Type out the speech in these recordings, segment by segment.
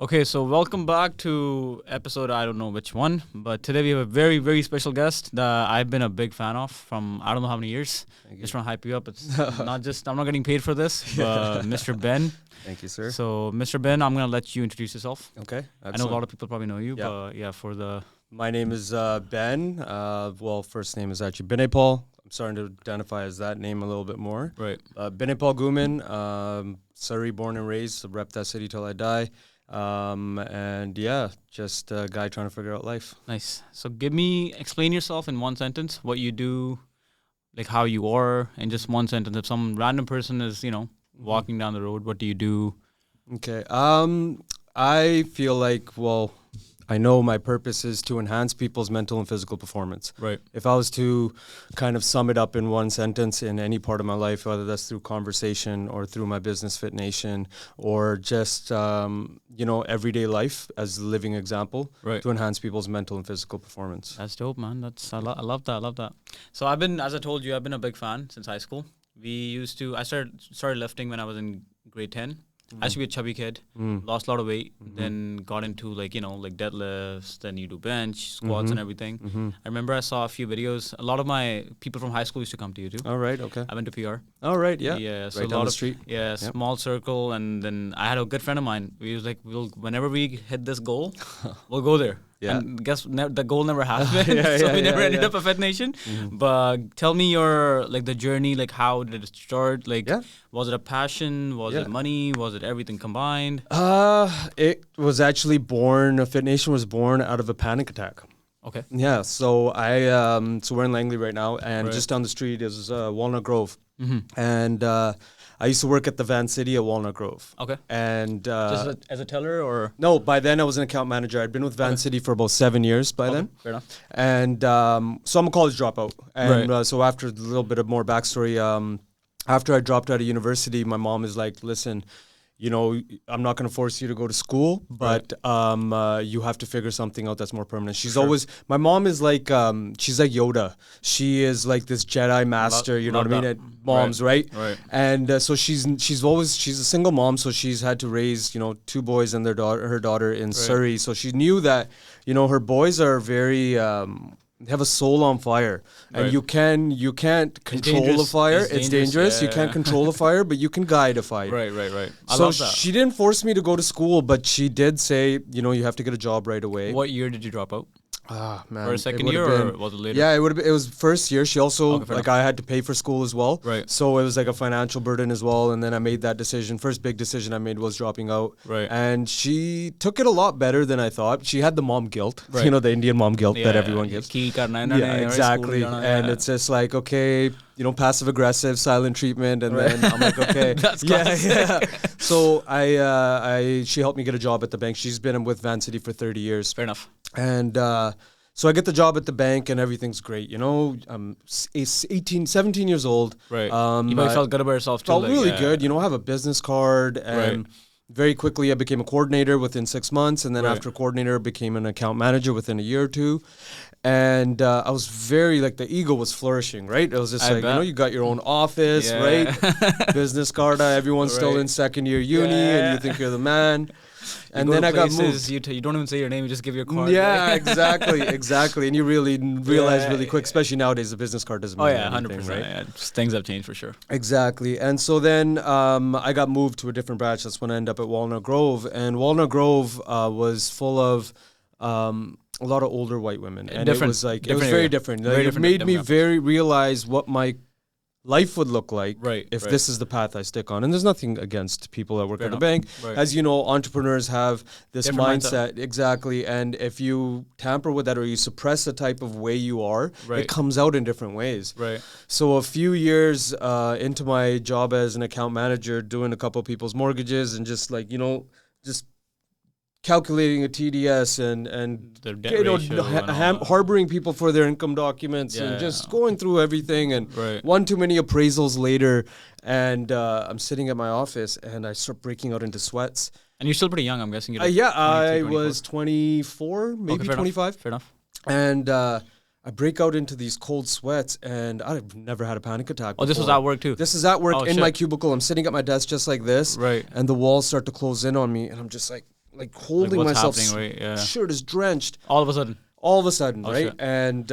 Okay, so welcome back to episode, I don't know which one, but today we have a very, very special guest that I've been a big fan of from I don't know how many years. Just trying to hype you up. It's not just, I'm not getting paid for this, but Mr. Ben. Thank you, sir. So, Mr. Ben, I'm going to let you introduce yourself. Okay. I know a lot of people probably know you, Yeah. but yeah, for the... My name is Ben. First name is actually Binaypal. I'm starting to identify as that name a little bit more. Right. Binaypal Guman, Surrey, born and raised, rep that city till I die. Just a guy trying to figure out life. Nice. So explain yourself in one sentence, what you do, like how you are, in just one sentence. If some random person is, walking down the road, what do you do? Okay. I feel like, I know my purpose is to enhance people's mental and physical performance. Right. If I was to kind of sum it up in one sentence in any part of my life, whether that's through conversation or through my business Fit Nation or just, everyday life as a living example, Right. to enhance people's mental and physical performance. That's dope, man. I love that. I love that. So as I told you, I've been a big fan since high school. I started lifting when I was in grade 10. I used to be a chubby kid, lost a lot of weight, then got into like deadlifts, then you do bench, squats and everything. I remember I saw a few videos. A lot of my people from high school used to come to you too. All right, okay. I went to PR. All right, yeah. Yeah, so right a down lot the of street. Yeah, Yep. small circle, and then I had a good friend of mine. We was like, whenever we hit this goal, we'll go there. Yeah. And guess the goal never happened, Yeah, so yeah, we never yeah, ended yeah. up a Fit Nation. But tell me your the journey, how did it start? Yeah. Was it a passion? Was Yeah. it money? Was it everything combined? It was actually Fit Nation was born out of a panic attack. Okay. Yeah, so we're in Langley right now, and Right. just down the street is Walnut Grove. Mm-hmm. And I used to work at the Van City at Walnut Grove. Okay. And Just as a teller, or no, by then I was an account manager. I'd been with Van City for about 7 years by then. Fair enough. And so I'm a college dropout. And Right. so after a little bit of more backstory, after I dropped out of university, my mom is like, listen, I'm not going to force you to go to school, but you have to figure something out that's more permanent. My mom is like, she's like Yoda. She is like this Jedi master, you know what I mean? that. At moms, right? Right. And so she's a single mom, so she's had to raise, 2 boys and her daughter in Surrey. So she knew that, her boys are very, they have a soul on fire, and Right. you can't control a dangerous. fire. It's It's dangerous, dangerous. You yeah. can't control a fire, but you can guide a fire. Right. I So love that. she didn't force me to go to school, but she did say, you have to get a job right away. What year did you drop out? Ah, man. For a it second would've year, or been- was it later? Yeah, it was first year. She also, Okay, fair I had to pay for school as well. Right. So it was like a financial burden as well. And then I made that decision. First big decision I made was dropping out. Right. And she took it a lot better than I thought. She had the mom guilt, Right. the Indian mom guilt that everyone gets. Ki karna hai na, Yeah, nahi, exactly. school jana, And yeah. it's just like, okay, passive aggressive, silent treatment, and then I'm like, okay, That's yeah, classic. yeah. So she helped me get a job at the bank. She's been with Van City for 30 years, Fair enough. and so I get the job at the bank, and everything's great. I'm 17 years old. Right. You You probably felt good about yourself too. felt like, really yeah. good. I have a business card, and very quickly I became a coordinator within 6 months, and then Right. after coordinator, I became an account manager within a year or two. And I was very the ego was flourishing, right? It was just I bet. you got your own office, Yeah. right? Business card, everyone's still Right. in second year uni, and Yeah. you think you're the man. You And go then to I got places, moved. You don't even say your name, you just give your card. Yeah, right? exactly. And you really realize Yeah. really quick, especially nowadays, the business card doesn't Oh mean yeah, anything, 100%. right? Yeah. Just things have changed for sure. Exactly. And so then I got moved to a different branch. That's when I ended up at Walnut Grove. And Walnut Grove was full of a lot of older white women. And Different- it was it different was very area. different. Very It different made me demographics. very realize what my life would look like Right, if right. this is the path I stick on. And there's nothing against people that work Fair at the enough. bank. Right. As you know, entrepreneurs have this Different mindset. Exactly. And if you tamper with that or you suppress the type of way you are, Right. it comes out in different ways. Right. So a few years into my job as an account manager, doing a couple of people's mortgages and just just calculating a TDS and Their debt ratio and all that. harboring people for their income documents Yeah. and just going through everything. And Right. one too many appraisals later, and I'm sitting at my office and I start breaking out into sweats. And you're still pretty young, I'm guessing. You're like Yeah, 23, I 24? was 24, maybe fair enough. 25. Fair enough. And I break out into these cold sweats, and I've never had a panic attack Oh, this was before. at work too? This is at work Oh, in shit. my cubicle. I'm sitting at my desk just like this, Right. and the walls start to close in on me, and I'm just like, like holding what's myself. happening, right? Yeah. Shirt is drenched. All of a sudden. All of a sudden, right? shit. And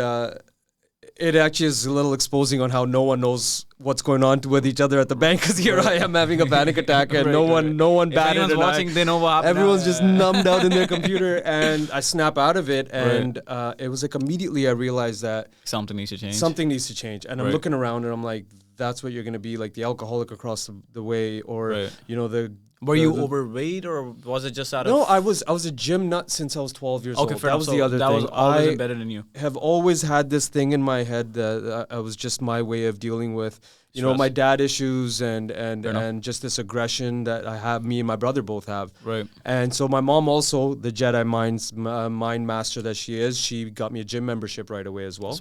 it actually is a little exposing on how no one knows what's going on with each other at the bank, because here I am having a panic attack and no one If batted anyone's an watching, eye. they know what happened. Everyone's just numbed out in their computer, and I snap out of it, and it was like immediately I realized that something needs to change. something needs to change, and I'm Right. looking around and I'm like, that's what you're gonna be, like the alcoholic across the way, or you know the. Were you overweight, or was it just out of? No, I was a gym nut since I was 12 years old. Okay, fair That enough. was So the other that thing. was always I embedded in you. have always had this thing in my head that I was just my way of dealing with, you know, Stress. my dad issues and enough. just this aggression that I have, me and my brother both have. Right. And so my mom also, the Jedi mind master that she is, she got me a gym membership right away as well.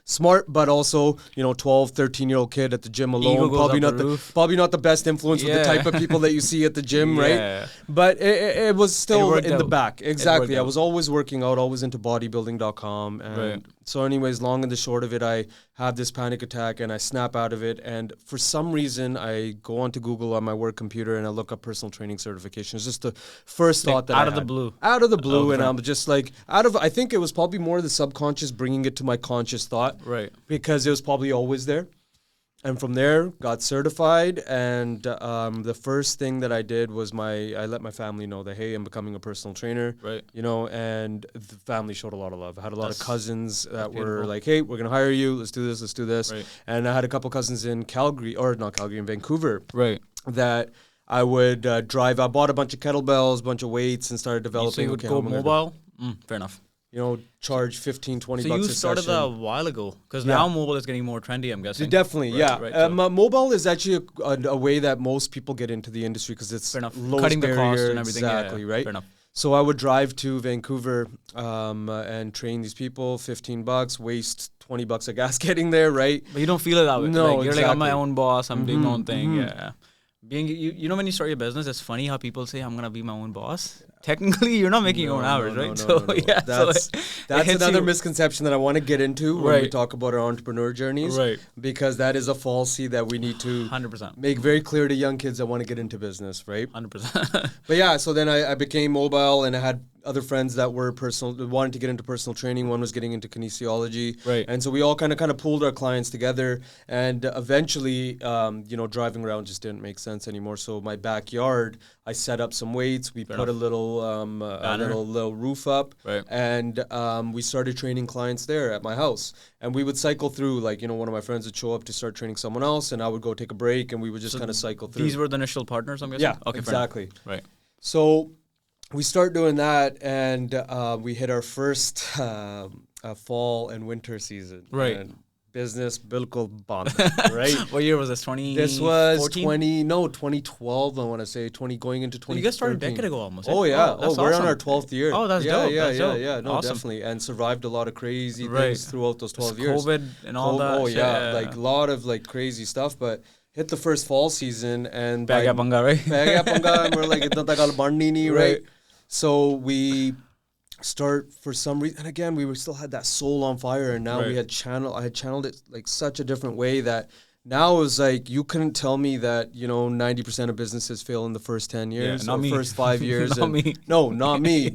Smart, but also, you know, 12, 13-year-old kid at the gym alone, Ego goes probably not the best influence with the type of people that you see at the gym, right? But it was still in the back. Exactly. I was always working out, always into bodybuilding.com. And so anyways, long and the short of it, I have this panic attack and I snap out of it. And for some reason, I go onto Google on my work computer and I look up personal training certification. It's just the first thought that out of the blue. Out of the blue. And I'm just like, I think it was probably more the subconscious bringing it to my conscious thought. Right. Because it was probably always there. And from there, got certified. And the first thing that I did was I let my family know that, hey, I'm becoming a personal trainer. Right. You know, and the family showed a lot of love. I had a lot of cousins that were like, hey, we're going to hire you. Let's do this. Right. And I had a couple cousins in in Vancouver. Right. That I would drive. I bought a bunch of kettlebells, a bunch of weights, and started developing. So you would go mobile? Fair enough. You know, charge 15, 20 so bucks a session. So you started a while ago, because now mobile is getting more trendy, I'm guessing. Definitely, Right, mobile is actually a way that most people get into the industry because it's cutting the cost and everything. Exactly, right? Fair enough. So I would drive to Vancouver and train these people, $15, waste $20 of gas getting there, right? But you don't feel it that way. No, you're like, I'm my own boss, I'm doing my own thing. Yeah. Being you know, when you start your business, it's funny how people say I'm gonna be my own boss. Technically, you're not making your own hours, right? That's another misconception that I want to get into when we talk about our entrepreneur journeys, right? Because that is a fallacy that we need to 100% make very clear to young kids that want to get into business, right? 100%. But yeah, so then I became mobile, and I had other friends that were wanted to get into personal training. One was getting into kinesiology, right? And so we all kind of pooled our clients together, and eventually, you know, driving around just didn't make sense anymore. So my backyard, I set up some weights. We put a little roof up, right? And we started training clients there at my house. And we would cycle through, like, you know, one of my friends would show up to start training someone else, and I would go take a break, and we would just kind of cycle through. These were the initial partners, I'm guessing? Yeah, okay, exactly. Right. So we start doing that, and we hit our first fall and winter season. Right. And business bilkul band, right? What year was this? 2014? This was 2012, I want to say, going into 2013. You guys started a decade ago almost. Oh, yeah. That's we're awesome. on our 12th year. Oh, that's dope. Yeah. No, awesome. definitely. And survived a lot of crazy things throughout those 12 years. COVID and all that. Oh, yeah. Like, a lot of, like, crazy stuff, but hit the first fall season, and right? And we're like, itna tagal bandni nahi, right? So we start for some reason, and again, we still had that soul on fire, and now I had channeled it like such a different way that now it was like, you couldn't tell me that, you know, 90% of businesses fail in the first 10 years or first 5 years. Not me. No, not me.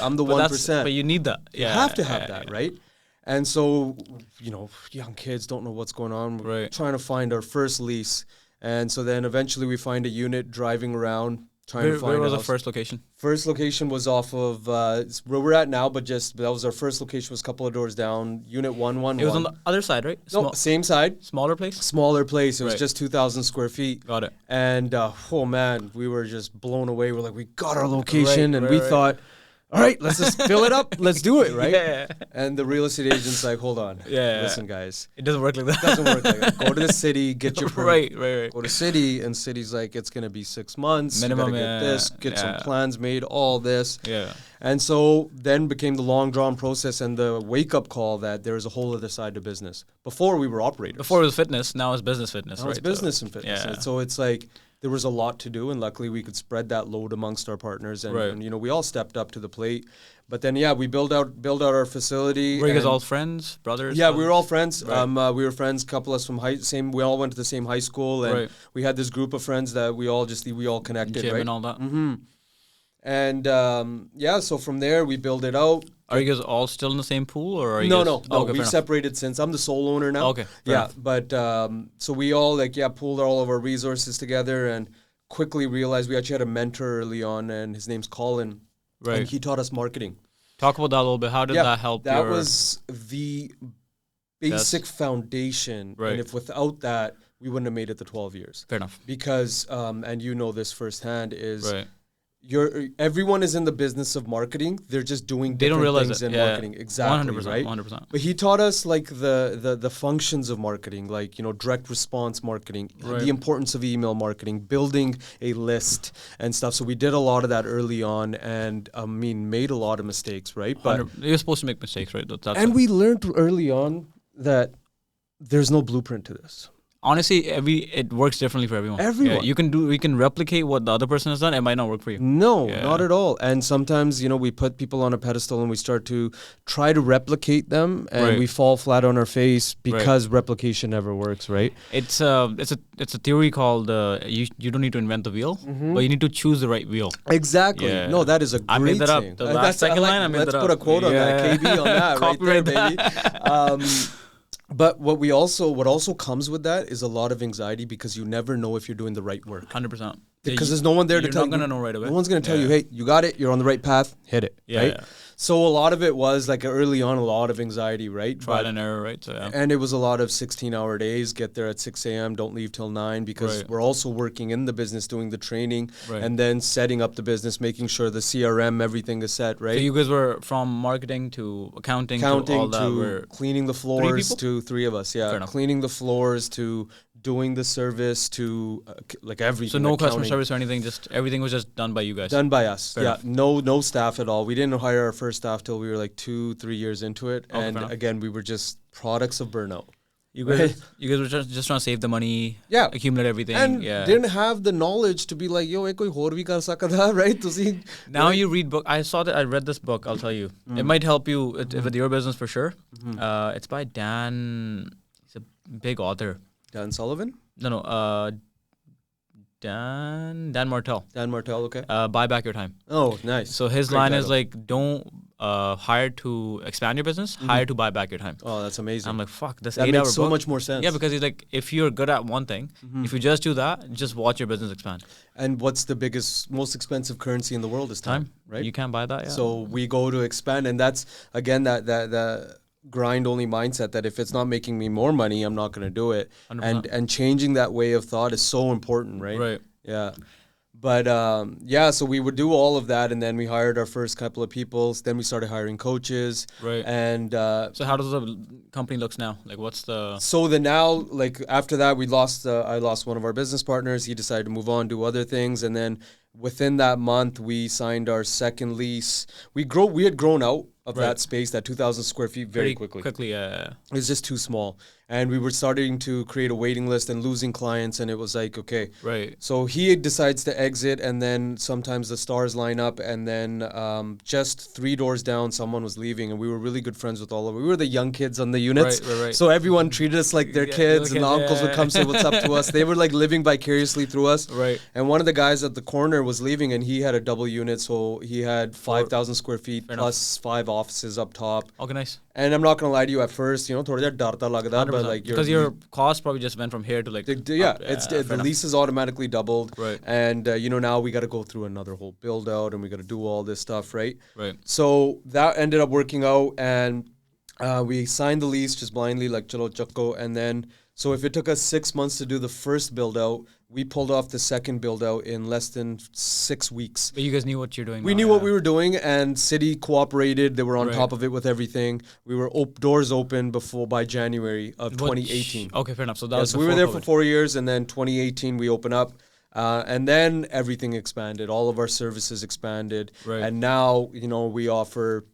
I'm the 1%. But you need that. You have to have that, right? And so, you know, young kids don't know what's going on. We're trying to find our first lease. And so then eventually we find a unit driving around trying to find Where was the first location? First location was off of where we're at now, but that was our first location, was a couple of doors down, unit 111. It was on the other side, right? No, same side. Smaller place? Smaller place. It was just 2,000 square feet. Got it. And, oh man, we were just blown away. We're like, we got our location, and we thought, all right, let's just fill it up. Let's do it, right? Yeah. And the real estate agent's like, hold on. Listen, guys. It doesn't work like that. It doesn't work like that. Go to the city, get your permit. Right. Go to city, and city's like, it's going to be 6 months. Minimum, you gotta get this, get some plans made, all this. Yeah. And so then became the long drawn process and the wake up call that there is a whole other side to business. Before we were operators. Before it was fitness, now it's business fitness, now right? It's business and fitness. Yeah. And so it's like, there was a lot to do, and luckily we could spread that load amongst our partners, and you know, we all stepped up to the plate. But then we built out our facility. Were you guys all friends, brothers? Yeah, we were all friends. Right. We were friends, couple of us from we all went to the same high school, and we had this group of friends that we all connected. Gym right? and all that. Mm-hmm. And so from there we build it out. Are you guys all still in the same pool, or are you No, guys... no. Okay, We've separated since. I'm the sole owner now. Okay, fair enough. But so we all pooled all of our resources together and quickly realized we actually had a mentor early on, and his name's Colin. Right. And he taught us marketing. Talk about that a little bit. How did that help? That was the basic foundation. Right. And if without that, we wouldn't have made it the 12 years. Fair enough. Because, and you know this firsthand, is right. Everyone is in the business of marketing. They're just doing they don't different realize things it. in marketing. Exactly, 100%, right? 100%. But he taught us like the functions of marketing, like, direct response marketing, right. the importance of email marketing, building a list and stuff. So we did a lot of that early on, and made a lot of mistakes, right? But you're supposed to make mistakes, right? We learned early on that there's no blueprint to this. Honestly, it works differently for everyone. Everyone. Yeah, we can replicate what the other person has done. It might not work for you. No, not at all. And sometimes, we put people on a pedestal and we start to try to replicate them, and we fall flat on our face because replication never works, right? It's a theory called you don't need to invent the wheel, but you need to choose the right wheel. Exacexactly. Yeah. No, that is a great I made that up. thing. The last second line, I made that up. Let's put a quote on that. KB on that right there, baby. But what also comes with that is a lot of anxiety, because you never know if you're doing the right work. 100%. Because there's no one there to tell you. You're not going to know right away. No one's going to tell you, hey, you got it, you're on the right path, hit it. Right? Yeah. So a lot of it was like early on, a lot of anxiety, right? Trial and error, right? So, and it was a lot of 16-hour days, get there at 6 a.m., don't leave till 9, because we're also working in the business, doing the training, and then setting up the business, making sure the CRM, everything is set, right? So you guys were from marketing to accounting to all that. To cleaning the floors to 3 of us, cleaning the floors to doing the service to like everything. So no customer service or anything, just everything was just done by you guys? Done by us, no staff at all. We didn't hire our first staff till we were like 2-3 years into it, and again, we were just products of burnout. You guys were just trying to save the money, accumulate everything, and didn't have the knowledge to be like, yo, koi aur bhi kar sakta, right? Now you read book. I read this book. I'll tell you, it might help you with your business for sure. It's by Dan. He's a big author. Dan Sullivan? No. Dan Martell. Dan Martell, okay. Buy back your time. Oh, nice. So his line is like, don't hire to expand your business, hire to buy back your time. Oh, that's amazing. I'm like, fuck, this 8-hour book. That makes so book. much more sense. Yeah, because he's like, if you're good at one thing, if you just do that, just watch your business expand. And what's the most expensive currency in the world is time, right? You can't buy that, yeah. So we go to expand, and that's, again, that grind-only mindset that if it's not making me more money, I'm not going to do it. 100%. And changing that way of thought is so important, right? Right. Yeah. But so we would do all of that, and then we hired our first couple of people. Then we started hiring coaches. Right. And so how does the company looks now? Like, what's the... So now, like, after that, I lost one of our business partners. He decided to move on, do other things, and then within that month, we signed our second lease. We had grown out of that space, that 2,000 square feet, very quickly. It was just too small. And we were starting to create a waiting list and losing clients, and it was like, okay. Right. So he decides to exit, and then sometimes the stars line up, and then just 3 doors down, someone was leaving, and we were really good friends with all of them. We were the young kids on the units. Right. So everyone treated us like their kids, and the uncles would come say what's up to us. They were like living vicariously through us. Right. And one of the guys at the corner was leaving, and he had a double unit, so he had 5,000 square feet plus 5 offices up top. Okay, nice. And I'm not gonna lie to you, at first, thoda ja darta lagda, but like because your cost probably just went from here to like the lease is automatically doubled, right? And now we got to go through another whole build out, and we got to do all this stuff, right? Right. So that ended up working out, and we signed the lease just blindly, like chalo chakko, and then so if it took us 6 months to do the first build out, we pulled off the second build out in less than 6 weeks. But you guys knew what you're doing. We knew what we were doing, and City cooperated. They were on top of it with everything. We were doors open by January of 2018. Okay, fair enough. So that was we were there for 4 years, and then 2018 we open up, and then everything expanded. All of our services expanded, and now we offer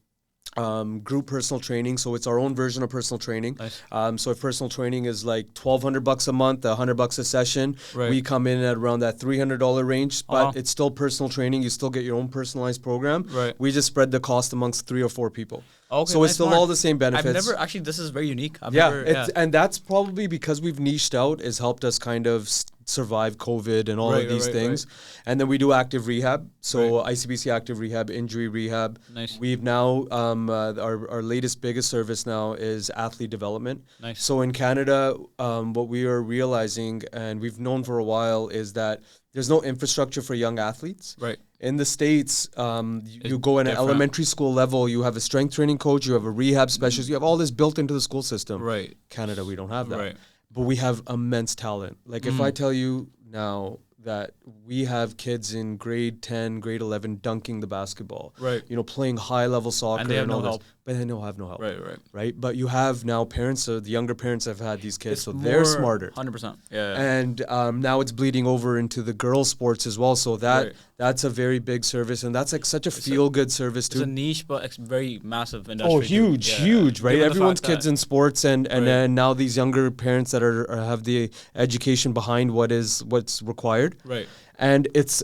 group personal training, so it's our own version of personal training. Nice. So if personal training is like $1,200 a month, $100 a session, we come in at around that $300 range, but it's still personal training. You still get your own personalized program. Right. We just spread the cost amongst 3 or 4 people. Okay, so it's still all the same benefits. This is very unique. And that's probably because we've niched out, has helped us kind of survive COVID and all of these things. And then we do active rehab. So ICBC active rehab, injury rehab. Nice. We've now, our latest biggest service now is athlete development. Nice. So in Canada, what we are realizing, and we've known for a while, is that there's no infrastructure for young athletes. Right. In the States, you go in an elementary school level, you have a strength training coach, you have a rehab specialist, you have all this built into the school system. Right. Canada, we don't have that. Right. But we have immense talent. Like if I tell you now that we have kids in grade 10, grade 11 dunking the basketball, right? You know, playing high level soccer, and they have no help. But they don't have no help, right. But you have now parents, the younger parents have had these kids, so they're smarter, 100%. Yeah. And now it's bleeding over into the girls' sports as well. So that's a very big service, and that's like such a feel good service too. It's a niche, but it's very massive industry. Oh, huge, right? Given Everyone's kids in sports, and then now these younger parents that are have the education behind what's required, right? And it's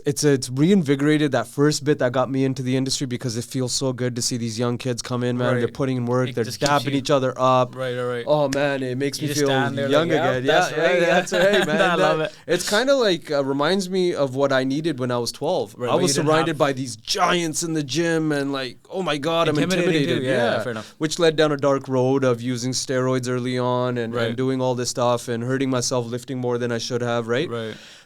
reinvigorated that first bit that got me into the industry, because it feels so good to see these young kids come in, man. They're putting in work, they're dapping each other up. Right. Oh man, it makes me feel young again. That's right, man. I love it. It's kind of like reminds me of what I needed when I was 12. I was surrounded by these giants in the gym, and like, oh my god, I'm intimidated. Yeah, fair enough. Which led down a dark road of using steroids early on and doing all this stuff and hurting myself, lifting more than I should have. Right.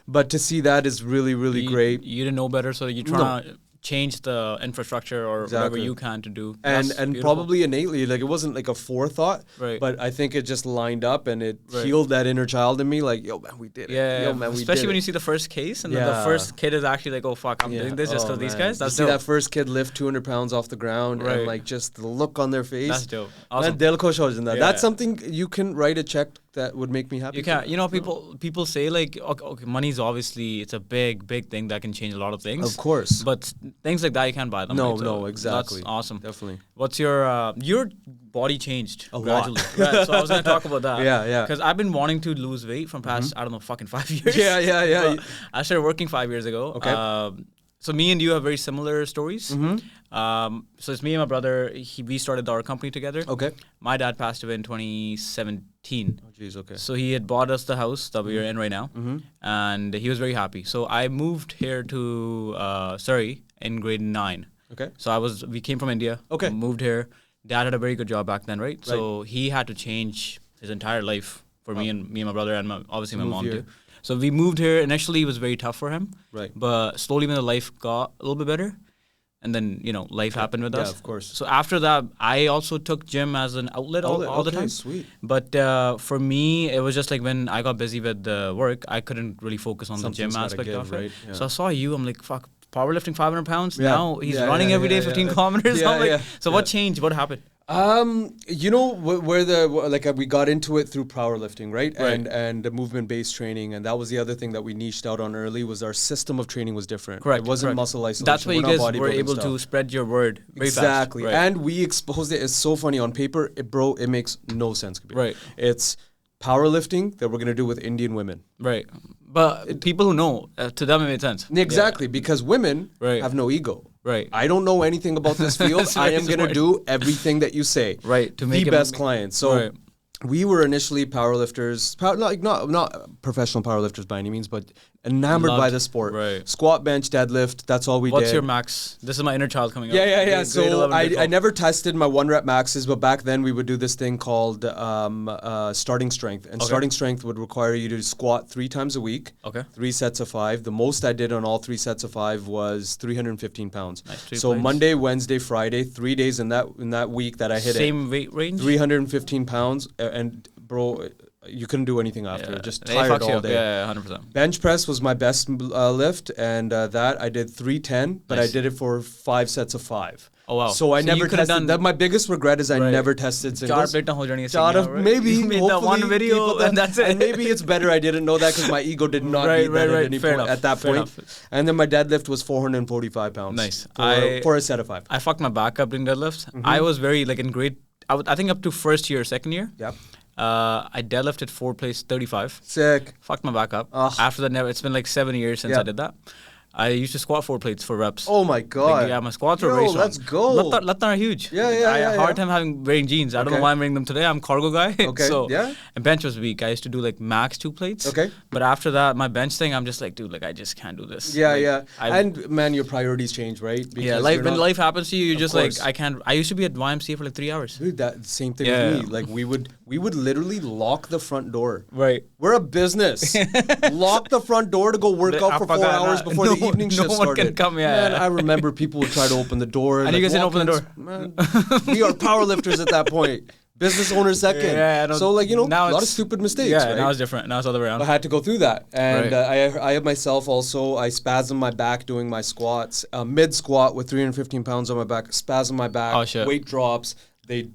But to see that is really, really great. You didn't know better, so you're trying to change the infrastructure or whatever you can to do. And probably innately, like it wasn't like a forethought, but I think it just lined up and it healed that inner child in me. Like, yo, man, we did it. Yeah, yo, man, we especially did when it. you see the first case and then the first kid is actually like, oh, fuck, I'm doing this just because these guys. That's you dope. See that first kid lift 200 pounds off the ground and like just the look on their face. That's dope. Awesome. That's something you can write a check that would make me happy. You can. You know, people say like, okay, money's obviously, it's a big thing that can change a lot of things. Of course. But things like that, you can't buy them. No, right? So exactly. That's awesome. Definitely. What's your body changed gradually? Lot. So I was going to talk about that. Yeah. Because I've been wanting to lose weight from past, I don't know, fucking 5 years. Yeah. I started working 5 years ago. Okay. So me and you have very similar stories. So it's me and my brother. We started our company together. Okay. My dad passed away in 2017. Oh, jeez. Okay. So he had bought us the house that we are in right now, and he was very happy. So I moved here to Surrey in grade 9. Okay. So we came from India. Okay. Moved here. Dad had a very good job back then, right? So he had to change his entire life for me and my brother and obviously my mom too. So we moved here. Initially, it was very tough for him. Right. But slowly, when the life got a little bit better, and then, life happened with us. Yeah, of course. So after that, I also took gym as an outlet all the time. Sweet. But for me, it was just like when I got busy with the work, I couldn't really focus on the gym aspect of it. Right? Yeah. So I saw you. I'm like, fuck, powerlifting 500 pounds. Yeah. Now he's running every day 15 kilometers. So what changed? What happened? Where we got into it through powerlifting, right? And the movement-based training, and that was the other thing that we niched out on early, was our system of training was different. Correct. It wasn't muscle isolation. That's why you guys were able to spread your word very fast. Exactly. And we exposed it. It's so funny on paper, it makes no sense. Right. It's powerlifting that we're gonna do with Indian women. Right. But people who know, to them it made sense. Exactly, because women have no ego. Right. I don't know anything about this field. I am going to do everything that you say. Right. To make the best client. So we were initially powerlifters, not professional powerlifters by any means, but enamored by the sport. Right. Squat, bench, deadlift, that's all we did. What's your max? This is my inner child coming up. Yeah. So I never tested my 1 rep maxes, but back then we would do this thing called starting strength. And starting strength would require you to squat 3 times a week. Okay. 3 sets of 5. The most I did on all 3 sets of 5 was 315 pounds. Nice. So Monday, Wednesday, Friday, 3 days in that week that I hit Same weight range? 315 pounds. And bro, you couldn't do anything after. Just tired all day. Yeah, 100%. Bench press was my best lift, and that I did 310, but I did it for 5 sets of 5. Oh wow! So I never tested. That my biggest regret is I never tested singles. Maybe you made that one video and that's it. And maybe it's better I didn't know that because my ego did not need that at any point at that point. And then my deadlift was 445 pounds. Nice. For a set of 5. I fucked my back up doing deadlifts. I was very in grade. I think up to first year, second year. Yep. I deadlifted 4 plates 35. Sick. Fucked my back up. After that, it's been 7 years since I did that. I used to squat 4 plates for reps. Oh my god! Like, yeah, my squats were very strong. Let's go. Lat are huge. Yeah, like, yeah, I yeah, had a hard time wearing jeans. I don't know why I'm wearing them today. I'm a cargo guy. Okay. So yeah. And bench was weak. I used to do like max 2 plates. Okay. But after that, my bench thing, I'm just like, dude, like I just can't do this. Yeah, like, yeah. And man, your priorities change, right? Because when life happens to you, you're just like, I can't. I used to be at YMCA for like 3 hours. Dude, that same thing with me. Like we would literally lock the front door. Right. We're a business. Lock the front door to go work out for 4 hours before the evening shift started. No one can come. Man, I remember people would try to open the door. And like, you guys didn't open the door. Man, we are powerlifters at that point. Business owner second. Yeah, so like, you know, a lot of stupid mistakes. Yeah, right? now it's different. Now it's the other way around. I had to go through that. And I have myself also, I spasm my back doing my squats. Mid squat with 315 pounds on my back, spasm my back, weight drops.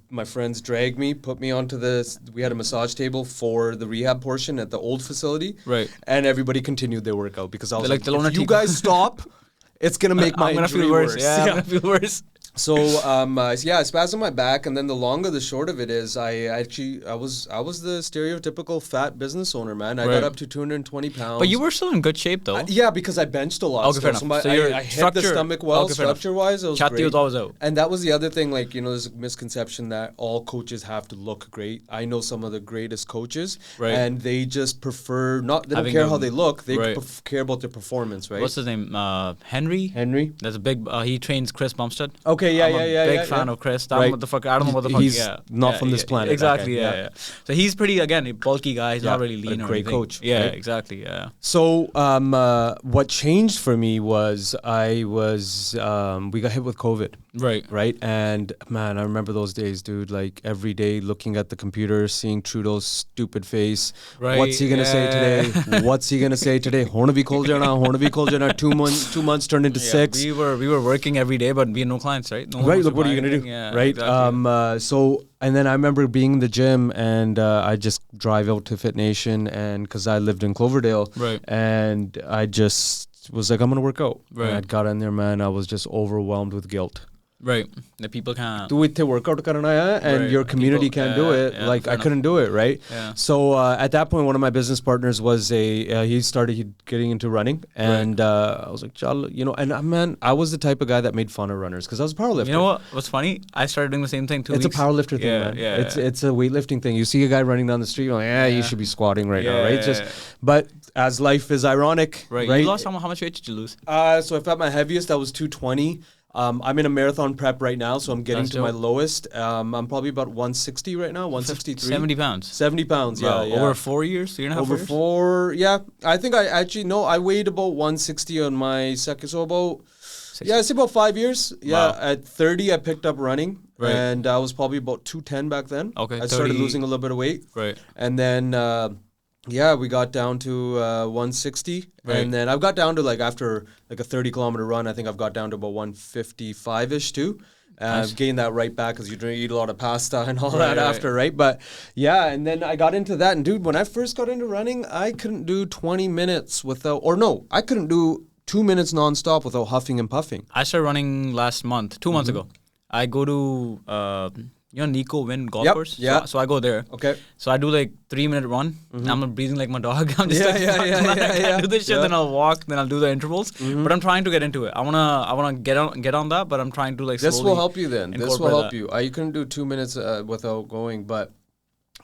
My friends dragged me, put me onto this. We had a massage table for the rehab portion at the old facility. Right. And everybody continued their workout because I was like, if you team. guys stop, it's going to make my injury worse. Yeah, I'm going to feel worse. So I spasmed my back, and then the long or the short of it is, I was the stereotypical fat business owner, man. I got up to 220 pounds. But you were still in good shape, though. Yeah, because I benched a lot. Okay, fair enough. So I hit the stomach well, structure-wise, it was great. Was always out. And that was the other thing, like, you know, there's a misconception that all coaches have to look great. I know some of the greatest coaches, and they just prefer they don't care how they look, they care about their performance, right? What's his name? Henry? Henry. That's a big, he trains Chris Bumstead. Okay, yeah, big fan of Chris. I don't know what the fuck. He's not from this planet. Exactly. Yeah. So he's pretty a bulky guy. He's not really lean. A great coach. Yeah, exactly. Yeah. So what changed for me was we got hit with COVID. Right. And man, I remember those days, dude. Like every day, looking at the computer, seeing Trudeau's stupid face. Right. What's he gonna say today? What's he gonna say today? Hornaby Koljana. 2 months turned into 6. We were working every day, but we had no clients, right? Look, what are you gonna do? Yeah, right. Exactly. And then I remember being in the gym, and I just drive out to Fit Nation, and because I lived in Cloverdale, and I just was like, I'm gonna work out. And I got in there, man. I was just overwhelmed with guilt. Right. The people can't do it to workout karna hai, and your community can't do it. Like I couldn't do it, right? Yeah. So at that point, one of my business partners was he started getting into running, and I was like, you know, and man, I was the type of guy that made fun of runners because I was a powerlifter. You know what? What's funny? I started doing the same thing 2 weeks. It's a powerlifter thing, man. Yeah. It's a weightlifting thing. You see a guy running down the street, you're like, you should be squatting right now, right? But as life is ironic, right? You lost how much weight did you lose? So if at my heaviest, I was 220. I'm in a marathon prep right now, so I'm getting to my lowest. I'm probably about 160 right now, 163. 70 pounds. 70 pounds, yeah. Over 4 years? 3.5 years? Over 4, yeah. I think I weighed about 160 on my second, so about, 60. I'd say about 5 years. Yeah, at 30, I picked up running, and I was probably about 210 back then. Okay, I started losing a little bit of weight. Right. And then... we got down to 160, and then I've got down to after a 30-kilometer run, I think I've got down to about 155-ish too. I've gained that right back because you eat a lot of pasta and all that after, right? But yeah, and then I got into that, and dude, when I first got into running, I couldn't do 20 minutes I couldn't do 2 minutes nonstop without huffing and puffing. I started running last month, 2 months ago. I go to... Nico Win golf course? Yeah. So I go there. Okay. So I do 3-minute run. I'm not breathing like my dog. I'm just I do this shit, then I'll walk, then I'll do the intervals. But I'm trying to get into it. I wanna get on that, but I'm trying to This will help you then. This will help you. You couldn't do 2 minutes without going, but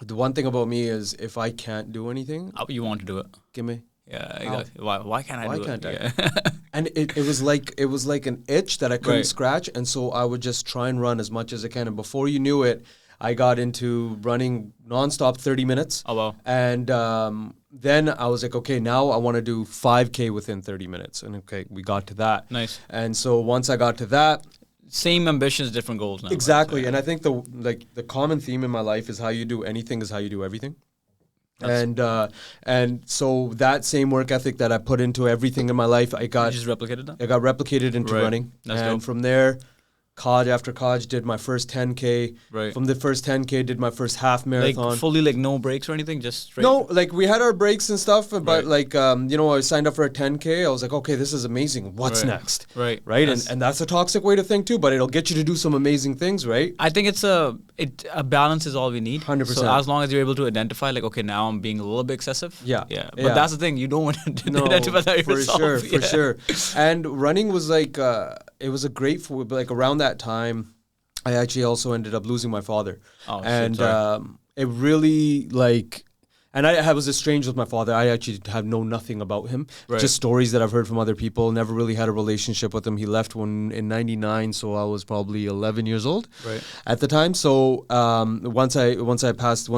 the one thing about me is if I can't do anything, you want to do it. Give me. Yeah, exactly. Why can't I do it? Why can't I? And it was like an itch that I couldn't scratch, and so I would just try and run as much as I can. And before you knew it, I got into running nonstop 30 minutes. Oh, wow. And then I was like, okay, now I want to do 5K within 30 minutes. And okay, we got to that. Nice. And so once I got to that, same ambitions, different goals now. Exactly. And I think the common theme in my life is how you do anything is how you do everything. And so that same work ethic that I put into everything in my life, you just replicated that? I got replicated into running. That's and dope. from there, college after college, did my first 10K. Right. From the first 10K, did my first half marathon. Like fully, like no breaks or anything, just straight. No, like we had our breaks and stuff, but Right. like I signed up for a 10K. I was like, okay, this is amazing. What's Right. next? Right. Right. And that's a toxic way to think too, but it'll get you to do some amazing things, right? I think it's a balance is all we need. 100%. So as long as you're able to identify, like, okay, now I'm being a little bit excessive. Yeah. Yeah. But Yeah. that's the thing. You don't want to No, identify that for yourself. sure, Yeah. for sure. And running was like, it was a great, like around that time, I actually also ended up losing my father. Oh, shit, and sorry. it really like, and I was estranged with my father. I actually have known nothing about him. Right. Just stories that I've heard from other people. Never really had a relationship with him. He left when in '99, so I was probably 11 years old Right. at the time. So once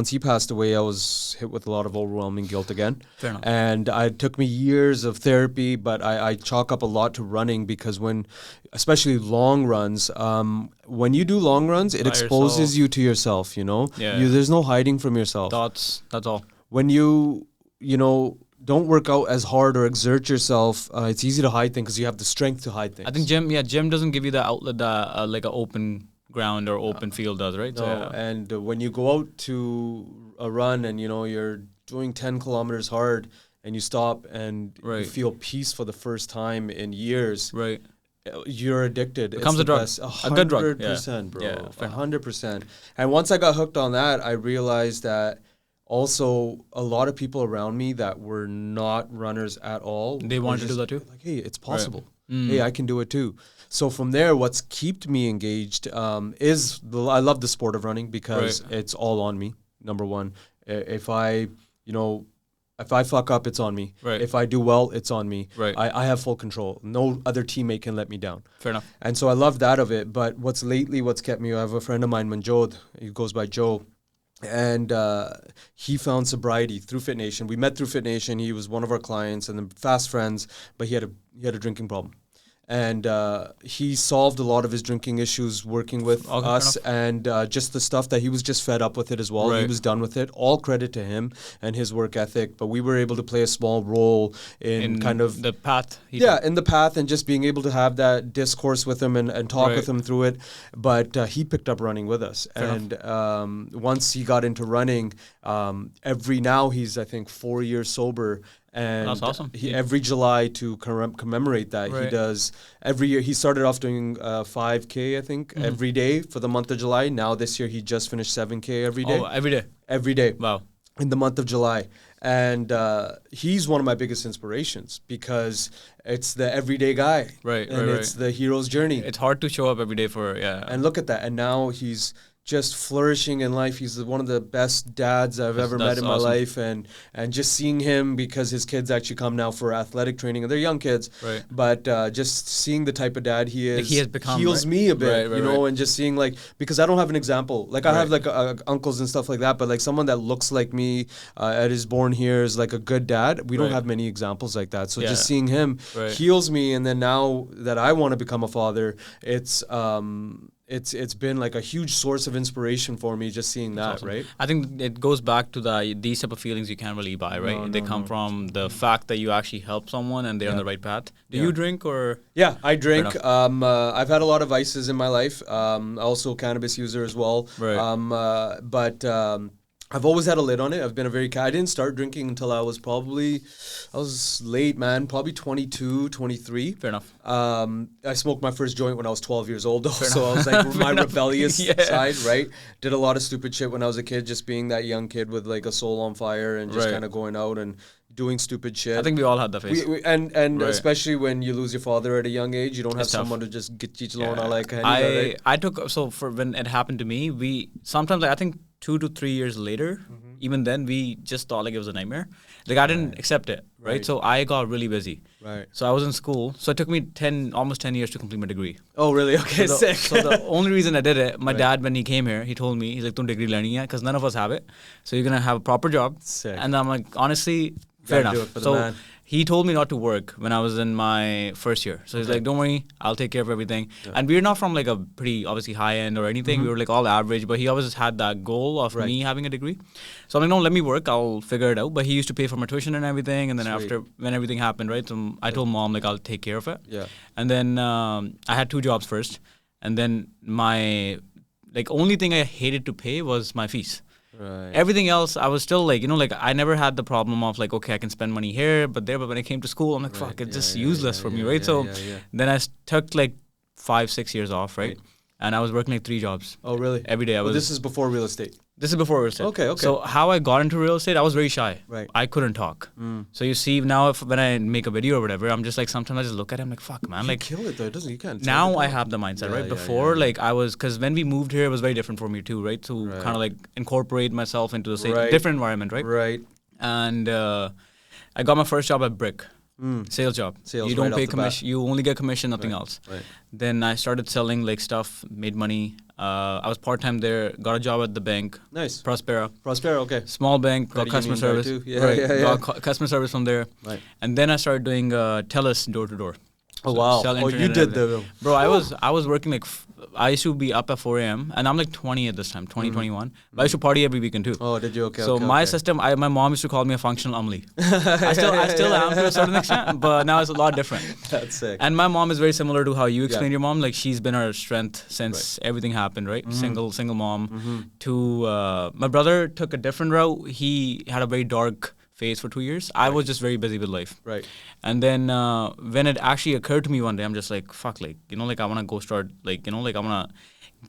he passed away, I was hit with a lot of overwhelming guilt again. Fair enough. And it took me years of therapy, but I chalk up a lot to running because especially long runs, when you do long runs, it By exposes yourself. you to yourself, Yeah. There's no hiding from yourself. That's all. When you don't work out as hard or exert yourself, it's easy to hide things because you have the strength to hide things. I think gym doesn't give you the outlet that like an open ground or open field does, right? No, and when you go out to a run and you're doing 10 kilometers hard and you stop and you Right. feel peace for the first time in years, Right. you're addicted. Becomes a drug. A good drug. 100%, bro. Yeah, fair enough. 100%. And once I got hooked on that, I realized that also a lot of people around me that were not runners at all. They were wanted to do just that too? Like, hey, it's possible. Mm. Hey, I can do it too. So from there, what's kept me engaged I love the sport of running because Right. it's all on me. Number one, if I fuck up, it's on me. Right. If I do well, it's on me. Right. I have full control. No other teammate can let me down. Fair enough. And so I love that of it. But what's kept me, I have a friend of mine, Manjot, he goes by Joe. And he found sobriety through Fit Nation. We met through Fit Nation. He was one of our clients and then fast friends, but he had a drinking problem. And he solved a lot of his drinking issues working with Okay, us fair and just the stuff that he was just fed up with it as well. He Right. was done with it. All credit to him and his work ethic. But we were able to play a small role in kind of the path. in the path and just being able to have that discourse with him and talk Right. with him through it. But he picked up running with us. Fair And once he got into running, now he's, I think, 4 years sober. And That's awesome. Every July to commemorate that, he Right. does every year. He started off doing 5K, I think, Mm-hmm. every day for the month of July. Now this year he just finished 7K every day. Oh, every day. Every day Wow. in the month of July. And he's one of my biggest inspirations because it's the everyday guy. Right, And right, it's the hero's journey. It's hard to show up every day for And look at that. And now he's just flourishing in life. He's one of the best dads I've ever met That's in my awesome. life. And just seeing him, because his kids actually come now for athletic training, and they're young kids. Right. But just seeing the type of dad he is, Like he has become, heals right? me a bit, Right, right. and just seeing because I don't have an example. Like I have Right. uncles and stuff like that, but like someone that looks like me, is born here, is like a good dad. We don't Right. have many examples like that. So Yeah. just seeing him Right. heals me. And then now that I want to become a father, it's been like a huge source of inspiration for me just seeing that, Awesome. right? I think it goes back to these type of feelings you can't really buy, right? They come from the fact that you actually help someone and they're on the right path. Do you drink or? Yeah, I drink. enough. I've had a lot of vices in my life. Also cannabis user as well. Right. But I've always had a lid on it. I've been I didn't start drinking until I was late, man, probably 22, 23. Fair enough. I smoked my first joint when I was 12 years old, though. So I was like my rebellious Yeah. side, right? Did a lot of stupid shit when I was a kid, just being that young kid with like a soul on fire and just Right. kind of going out and doing stupid shit. I think we all had that phase. And Right. especially when you lose your father at a young age, you don't have It's tough. someone to just get you Yeah. on like right? I took, so for when it happened to me, we sometimes, I think 2 to 3 years later, even then we just thought like it was a nightmare. Like I didn't accept it, right? So I got really busy. Right. So I was in school. So it took me almost 10 years to complete my degree. Oh, really? Okay, sick. So the only reason I did it, my dad, when he came here, he told me, he's like, "Tum degree learning hai," because none of us have it. So you're gonna have a proper job. Sick. And I'm like, honestly, fair Gotta do enough. it for the So man. he told me not to work when I was in my first year. So he's like, "Don't worry, I'll take care of everything." And we're not from like a pretty obviously high end or anything. We were like all average, but he always had that goal of me having a degree. So I'm like, "No, let me work. I'll figure it out." But he used to pay for my tuition and everything. And then Sweet. after when everything happened, right? So I told mom like I'll take care of it. Yeah. And then I had 2 jobs first. And then my only thing I hated to pay was my fees. Right. Everything else, I was still like, I never had the problem of like, okay, I can spend money here, but there. But when it came to school, I'm like, fuck, it's just useless for me, right? Then I took like 5-6 years off, right? And I was working like 3 jobs. Oh, really? Every day. This is before real estate. This is before real estate. Okay. So how I got into real estate, I was very shy. Right. I couldn't talk. So you see now, when I make a video or whatever, I'm just like, sometimes I just look at it, I'm like, fuck, man. Like, kill it though, doesn't you can't. Now I have the mindset, right? Before, like I was, because when we moved here, it was very different for me too, right? To kind of like incorporate myself into the same different environment, right? Right. And I got my first job at Brick. Sales job. You don't pay commission. You only get commission, nothing else. Right. Then I started selling like stuff, made money. I was part-time there, got a job at the bank. Nice. Prospera, okay. Small bank, got customer service. Got customer service from there. Right. And then I started doing TELUS door-to-door. Oh, wow. Oh, you did the... Bro, I was working like... I used to be up at 4 a.m. and I'm like 20 at this time, 21. But I used to party every weekend too. Oh, did you? Okay. So my system, my mom used to call me a functional Umli. I still am to a certain extent, but now it's a lot different. That's sick. And my mom is very similar to how you explain your mom. Like she's been our strength since everything happened, right? Single mom. To my brother took a different route. He had a very dark phase for 2 years. I was just very busy with life. Right. And then when it actually occurred to me one day, I'm just like, fuck, like, like I want to go start, like, like I want to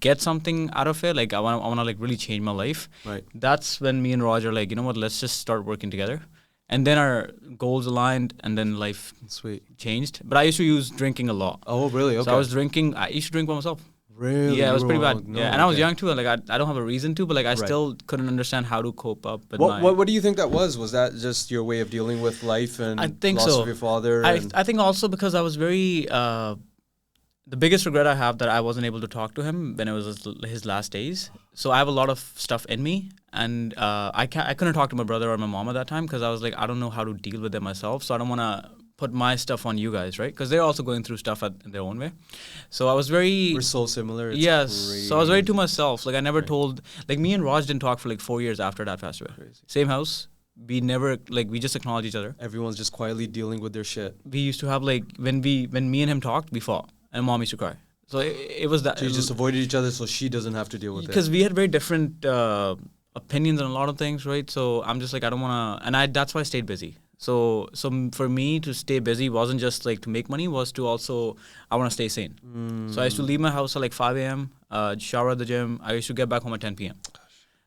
get something out of it. Like I want to like really change my life. Right. That's when me and Raj are like, you know what, let's just start working together. And then our goals aligned and then life changed. But I used to use drinking a lot. Oh, really? Okay. So I used to drink by myself. Really? Yeah, it was pretty bad. No, and I was young too. Like I don't have a reason to, but like I still couldn't understand how to cope up. With what do you think that was? Was that just your way of dealing with life and I think loss so. of your father? I think also because I was very. The biggest regret I have that I wasn't able to talk to him when it was his last days. So I have a lot of stuff in me, and I couldn't talk to my brother or my mom at that time because I was like, I don't know how to deal with it myself. So I don't want to put my stuff on you guys, right? Because they're also going through stuff in their own way. So I was very... We're so similar. Yes. So I was very to myself. Like I never told... Like me and Raj didn't talk for like 4 years after that passed away. Crazy. Same house. We never... Like we just acknowledge each other. Everyone's just quietly dealing with their shit. We used to have like... When me and him talked, we fought. And mom used to cry. So it was that... So you just avoided each other so she doesn't have to deal with it. Because we had very different opinions on a lot of things, right? So I'm just like, I don't want to... And that's why I stayed busy. So for me to stay busy wasn't just like to make money, was to also, I want to stay sane. So I used to leave my house at like 5 a.m., shower at the gym. I used to get back home at 10 p.m.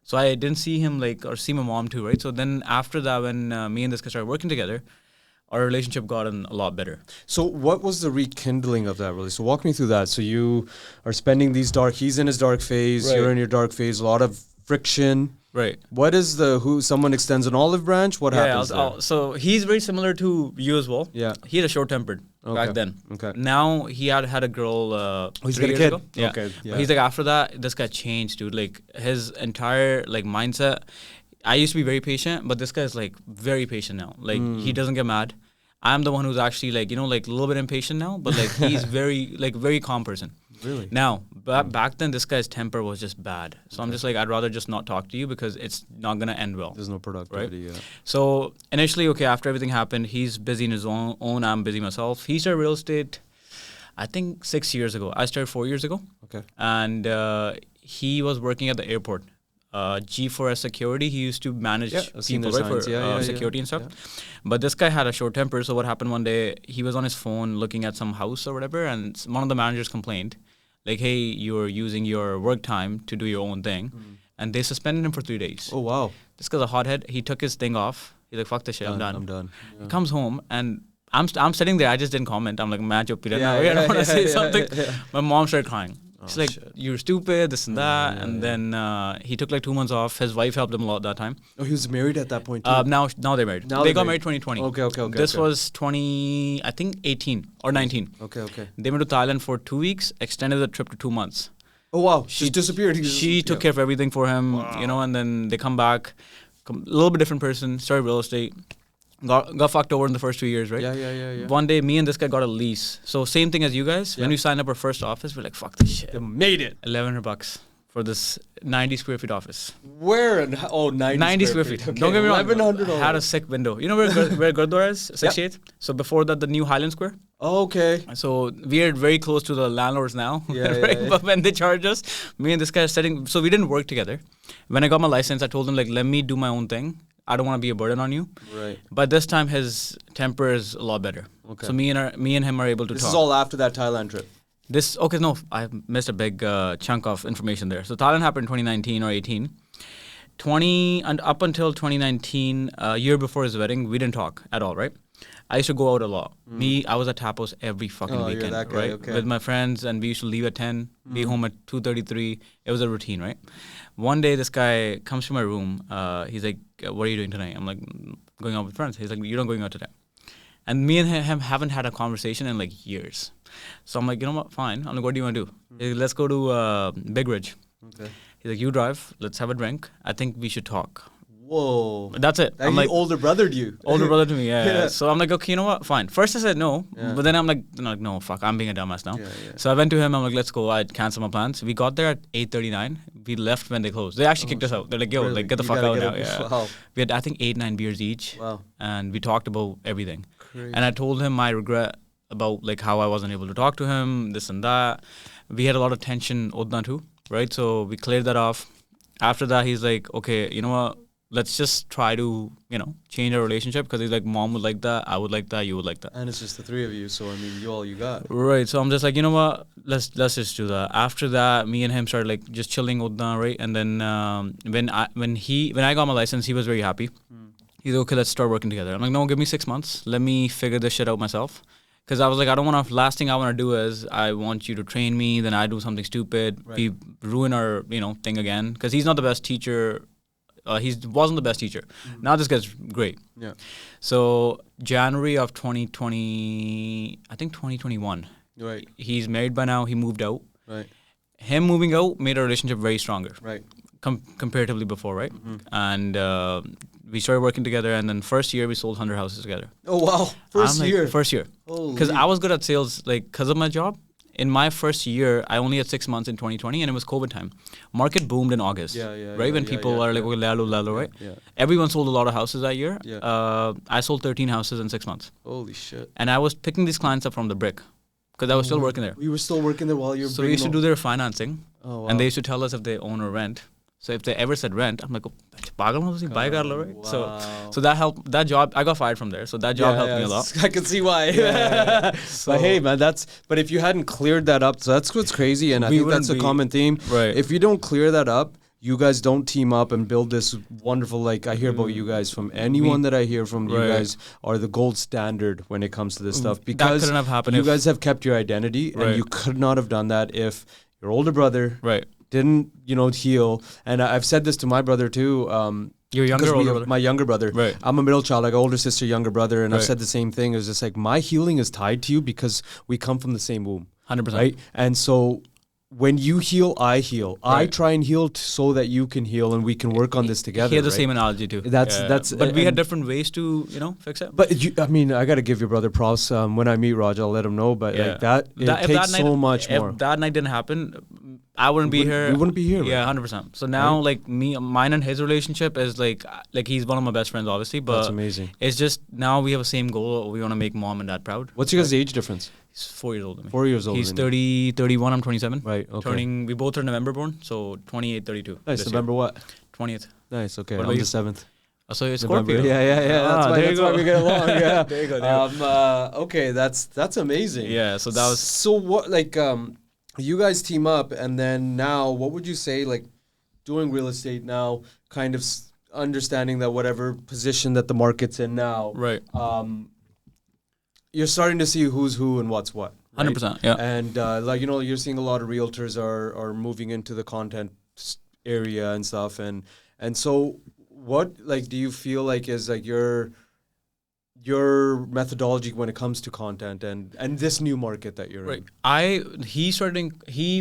So I didn't see him like, or see my mom too, right? So then after that, when me and this guy started working together, our relationship got a lot better. So what was the rekindling of that really? So walk me through that. So you are spending he's in his dark phase, you're in your dark phase, a lot of friction. Right. What is someone extends an olive branch? What happens there? So he's very similar to you as well. Yeah. He had a short-tempered back then. Okay. Now he had a girl he's 3 got a years kid. ago. Yeah. Okay. Yeah. But he's like, after that, this guy changed, dude. Like his entire like mindset. I used to be very patient, but this guy's like very patient now. Like he doesn't get mad. I'm the one who's actually like, like a little bit impatient now, but like he's very calm person. Really? Now, back then, this guy's temper was just bad. So I'm just like, I'd rather just not talk to you because it's not going to end well. There's no productivity, right? So initially, after everything happened, he's busy in his own, I'm busy myself. He started real estate, I think 6 years ago. I started 4 years ago. Okay. And he was working at the airport. G4S security, he used to manage people, right, for security and stuff. Yeah. But this guy had a short temper, so what happened one day, he was on his phone looking at some house or whatever, and one of the managers complained, like, hey, you're using your work time to do your own thing, and they suspended him for 3 days. Oh, wow. This guy's a hothead. He took his thing off. He's like, fuck this shit, I'm done. Yeah. He comes home, and I'm sitting there, I just didn't comment. I'm like, man, I don't want to say something. My mom started crying. She's like, you're stupid, this and that. And then he took like 2 months off. His wife helped him a lot that time. Oh, he was married at that point too? Now they're married. They got married 2020. Okay. This was 18 or 19. Okay. They went to Thailand for 2 weeks, extended the trip to 2 months. Oh, wow. She disappeared. She took care of everything for him, and then they come back, a little bit different person, started real estate. Got fucked over in the first 2 years, right? Yeah. One day, me and this guy got a lease. So same thing as you guys. When we signed up our first office, we're like, fuck this shit. They made it. $1,100 for this 90 square feet office. Where and 90 square feet. Okay. Don't get me wrong. 1100. Had a sick window. You know where Gurdwara is? 68th. So before that, the new Highland Square. Okay. So we are very close to the landlords now. Yeah, right? yeah. But when they charge us, me and this guy are sitting. So we didn't work together. When I got my license, I told him like, let me do my own thing. I don't want to be a burden on you. Right. But this time his temper is a lot better. Okay. So me and him are able to talk. This is all after that Thailand trip. I missed a big chunk of information there. So Thailand happened in 2019 or 18. And up until 2019, year before his wedding, we didn't talk at all, right? I used to go out a lot. I was at Tapos every fucking weekend, you're that guy, right? okay. With my friends, and we used to leave at 10, be home at 2:33. It was a routine, right? One day, this guy comes to my room. He's like, "What are you doing tonight?" I'm like, "Going out with friends." He's like, "You're not going out today." And me and him haven't had a conversation in like years. So I'm like, you know what? Fine. I'm like, what do you want to do? He's like, let's go to Big Ridge. Okay. He's like, you drive. Let's have a drink. I think we should talk. Whoa. That's it. I'm like, older brothered you. Older brother to me, yeah. So I'm like, okay, you know what? Fine. First I said no, Yeah. but then I'm like, no, fuck, I'm being a dumbass now. Yeah. So I went to him. I'm like, let's go. I'd cancel my plans. We got there at 8:39. We left when they closed. They actually kicked us out. They're like, yo, Really? like get the You fuck gotta out get now. up. Yeah. Wow. We had I think 8-9 beers each. Wow. And we talked about everything. Crazy. And I told him my regret about like how I wasn't able to talk to him, this and that. We had a lot of tension Udna too, right? So we cleared that off. After that, he's like, okay, you know what? Let's just try to, change our relationship, because he's like, mom would like that, I would like that, you would like that. And it's just the three of you, so I mean, you got. Right. So I'm just like, you know what? Let's just do that. After that, me and him started like just chilling Udna, right? And then when I got my license, he was very happy. He's like, okay, let's start working together. I'm like, no, give me 6 months. Let me figure this shit out myself. Because I was like, I don't want to, last thing I want to do is I want you to train me, then I do something stupid, Right. we ruin our, thing again. Because he's not the best teacher. He wasn't the best teacher. Now this guy's great. Yeah. So January of 2021. Right. He's married by now. He moved out. Right. Him moving out made our relationship very stronger. Right. Comparatively before, right? And we started working together, and then first year we sold 100 houses together. Oh wow! First year. First year. Because I was good at sales, like because of my job. In my first year, I only had 6 months in 2020, and it was COVID time. Market boomed in August. Right when people are like, okay, lalo, right? Yeah. Everyone sold a lot of houses that year. Yeah. I sold 13 houses in 6 months. Holy shit! And I was picking these clients up from the brick, because I was still working there. You were still working there while you were. So we used to do their financing, wow. and they used to tell us if they own or rent. So if they ever said rent, I'm like, pagal mo si buy kar lo, right? Wow. So that helped. That job, I got fired from there. So that job helped me a lot. I can see why. So, but hey, man, but if you hadn't cleared that up, so that's what's crazy, and I think that's a common theme. Right. If you don't clear that up, you guys don't team up and build this wonderful, like I hear about you guys from anyone that I hear from, you guys are the gold standard when it comes to this stuff, because that couldn't have happened. You guys have kept your identity, and you could not have done that if your older brother didn't, heal. And I've said this to my brother too. Your younger or older brother? My younger brother. Right. I'm a middle child, like older sister, younger brother, and I've said the same thing. It's just like my healing is tied to you because we come from the same womb. 100%. Right? And so when you heal, I heal. I try and heal so that you can heal, and we can work on this together. He had the same analogy too. That's. But we had different ways to, fix it. But I got to give your brother props. When I meet Raj, I'll let him know. But like that, it takes so much more. If that night didn't happen, I wouldn't be here. We wouldn't be here. Yeah, 100%. So now, like mine and his relationship is like he's one of my best friends, obviously. But that's amazing. It's just now we have the same goal. We want to make mom and dad proud. What's your guys' age difference? He's 4 years older than me. 4 years older. He's 31. I'm 27. Right. Okay. We both are November born, so 28, 32. Nice. November what? 20th. Nice. Okay. What I'm about the 7th. So you're Scorpio. Yeah. That's why we get along. Yeah. There you go. Okay. That's amazing. Yeah. So that was. So what? Like, you guys team up, and then now, what would you say? Like, doing real estate now, kind of understanding that whatever position that the market's in now, right. You're starting to see who's who and what's what. 100%. Yeah. And you're seeing a lot of realtors are moving into the content area and stuff, and so what do you feel like is like your methodology when it comes to content and this new market that you're in? He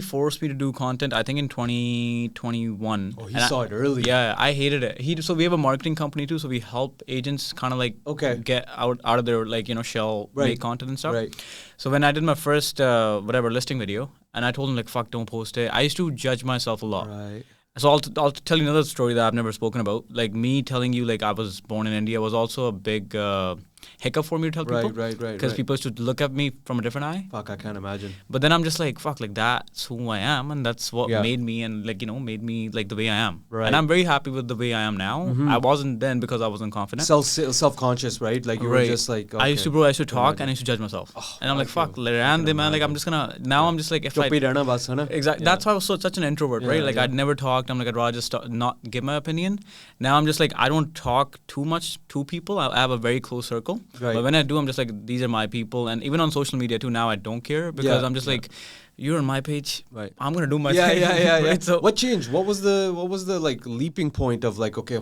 forced me to do content, I think in 2021. Oh, he saw it early. Yeah, I hated it. So we have a marketing company too, so we help agents kind of like get out of their shell, make content and stuff. Right. So when I did my first listing video, and I told him like, fuck, don't post it. I used to judge myself a lot. Right. So I'll tell you another story that I've never spoken about. Like me telling you like I was born in India was also a big hiccup for me to tell people. Right. Because people used to look at me from a different eye. Fuck, I can't imagine. But then I'm just like, fuck, like that's who I am, and that's what made me, and like, you know, made me like the way I am. Right. And I'm very happy with the way I am now. I wasn't then because I wasn't confident. Self-conscious, right? Like you were just like, okay. I used to talk and I used to judge myself. And I'm like, fuck, man, like I'm just gonna, now I'm just like, if exactly, that's why I was such an introvert, right? Like I'd never talked. I'm like, I'd rather just not give my opinion. Now I'm just like, I don't talk too much to people. I have a very close circle. Right. But when I do, I'm just like, these are my people. And even on social media too, now I don't care because I'm just like, you're on my page. Right. I'm gonna do my thing. Yeah. Right? So what changed? What was the like leaping point of like, okay,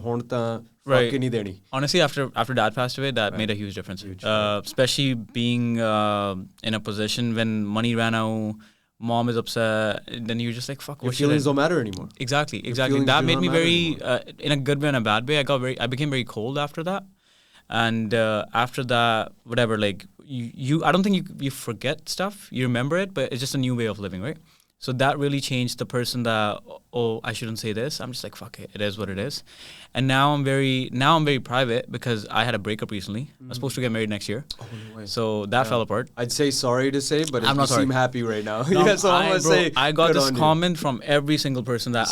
right. Honestly, after Dad passed away, that made a huge difference. Especially being in a position when money ran out. Mom is upset, then you're just like, fuck. Your feelings don't matter anymore. Exactly. That made me very, in a good way and a bad way. I became very cold after that, and after that, whatever. Like I don't think you forget stuff. You remember it, but it's just a new way of living, right? So that really changed the person that, I shouldn't say this. I'm just like, fuck it. It is what it is. And now I'm very private because I had a breakup recently. I was supposed to get married next year. Oh, no way. So that fell apart. I'd say sorry to say, but you seem happy right now. No, so I'm going to say, I got this comment from every single person that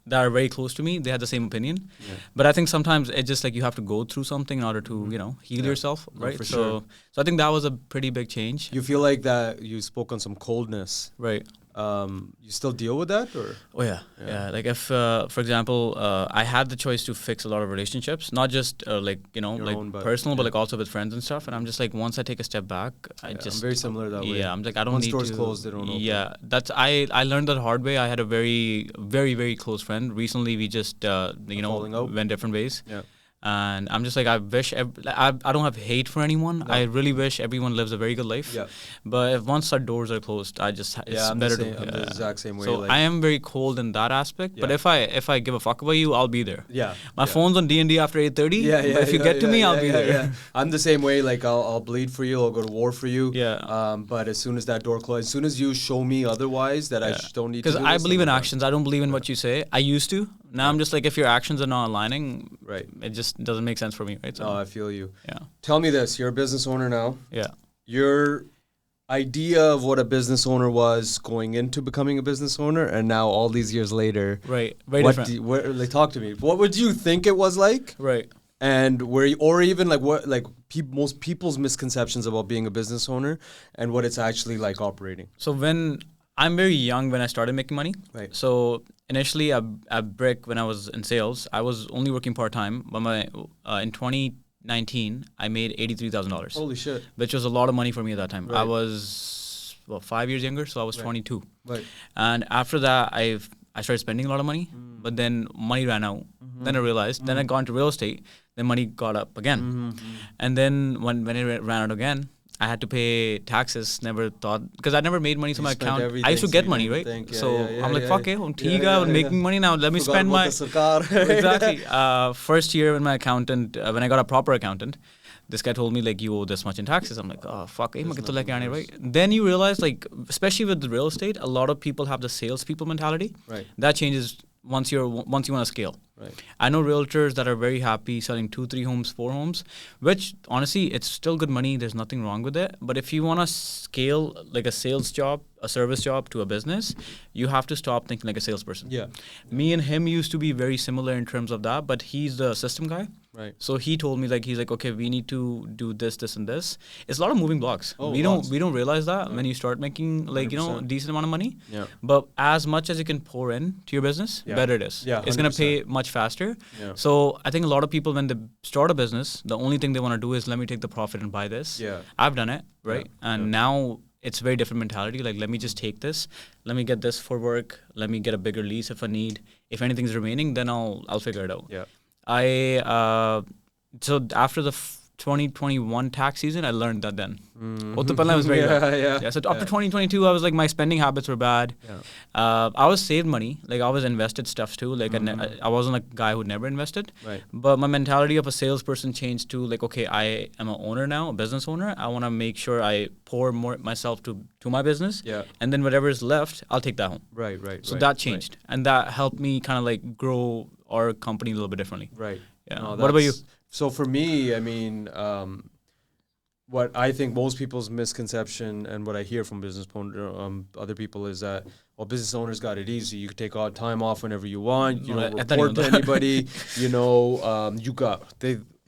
that are very close to me. They had the same opinion. Yeah. But I think sometimes it's just like you have to go through something in order to, heal yourself, right? Sure. So I think that was a pretty big change. You feel like that you spoke on some coldness. Right. You still deal with that, or? Oh yeah. Like if, for example, I had the choice to fix a lot of relationships, not just personal, but like also with friends and stuff. And I'm just like, once I take a step back, I'm very similar that way. Yeah, I'm like, I don't need to. Once doors closed, they don't open. Yeah, I learned that the hard way. I had a very, very, very close friend. Recently, we just went different ways. Yeah. And I'm just like, I wish I don't have hate for anyone. No. I really wish everyone lives a very good life. Yeah. But if once our doors are closed, I'm the exact same way. So I am very cold in that aspect. Yeah. But if I give a fuck about you, I'll be there. Yeah. My phone's on D&D after 8:30. Yeah. But if you get to me, I'll be there. Yeah. I'm the same way. Like I'll bleed for you. I'll go to war for you. Yeah. But as soon as that door closes, as soon as you show me otherwise that I don't need to. Because I believe in actions. I don't believe in what you say. I used to. Now I'm just like, if your actions are not aligning, right, it just doesn't make sense for me, right? So, I feel you. Yeah. Tell me this: you're a business owner now. Yeah. Your idea of what a business owner was going into becoming a business owner, and now all these years later, right, very different. Talk to me. What would you think it was like? Right. And most people's misconceptions about being a business owner and what it's actually like operating. So I'm very young when I started making money. Right. So initially at Brick, when I was in sales, I was only working part-time. But in 2019, I made $83,000. Holy shit. Which was a lot of money for me at that time. Right. I was 5 years younger, so I was 22. Right. And after that, I started spending a lot of money, but then money ran out. Mm-hmm. Then I realized, then I got into real estate, then money got up again. Mm-hmm. And then when it ran out again, I had to pay taxes. Never thought, because I never made money to my account. I used to get money, right? I'm like, fuck it, I'm making money now. Let me spend my exactly. First year when my accountant, when I got a proper accountant, this guy told me like, you owe this much in taxes. I'm like, oh fuck, right? Then you realize, like, especially with the real estate, a lot of people have the salespeople mentality. Right. That changes once you want to scale. Right. I know realtors that are very happy selling 2, 3 homes, 4 homes, which honestly, it's still good money. There's nothing wrong with it. But if you want to scale like a sales job, a service job to a business, you have to stop thinking like a salesperson. Yeah. Me and him used to be very similar in terms of that, but he's the system guy. Right. So he told me he's like, okay, we need to do this, this, and this. It's a lot of moving blocks. We don't realize that when you start making decent amount of money. Yeah. But as much as you can pour in to your business, better it is. Yeah. It's gonna pay much faster. Yeah. So I think a lot of people, when they start a business, the only thing they want to do is, let me take the profit and buy this. Yeah. I've done it, right? Yeah. And now it's a very different mentality. Like, let me just take this. Let me get this for work. Let me get a bigger lease if I need. If anything's remaining, then I'll figure it out. Yeah. So after the 2021 tax season, I learned that then. वो तो पहले was very bad. Yeah. So up to 2022, I was like, my spending habits were bad. I was saved money. Like I was invested stuff too. Like I wasn't a guy who never invested. Right. But my mentality of a salesperson changed to like, okay, I am an owner now, a business owner. I want to make sure I pour more myself to my business. Yeah. And then whatever is left, I'll take that home. Right. So that changed. And that helped me kind of like grow our company a little bit differently. Right. Yeah. No, what about you? So for me, I mean, what I think most people's misconception and what I hear from other people is that, well, business owners got it easy. You can take all time off whenever you want. You don't report to anybody. You know,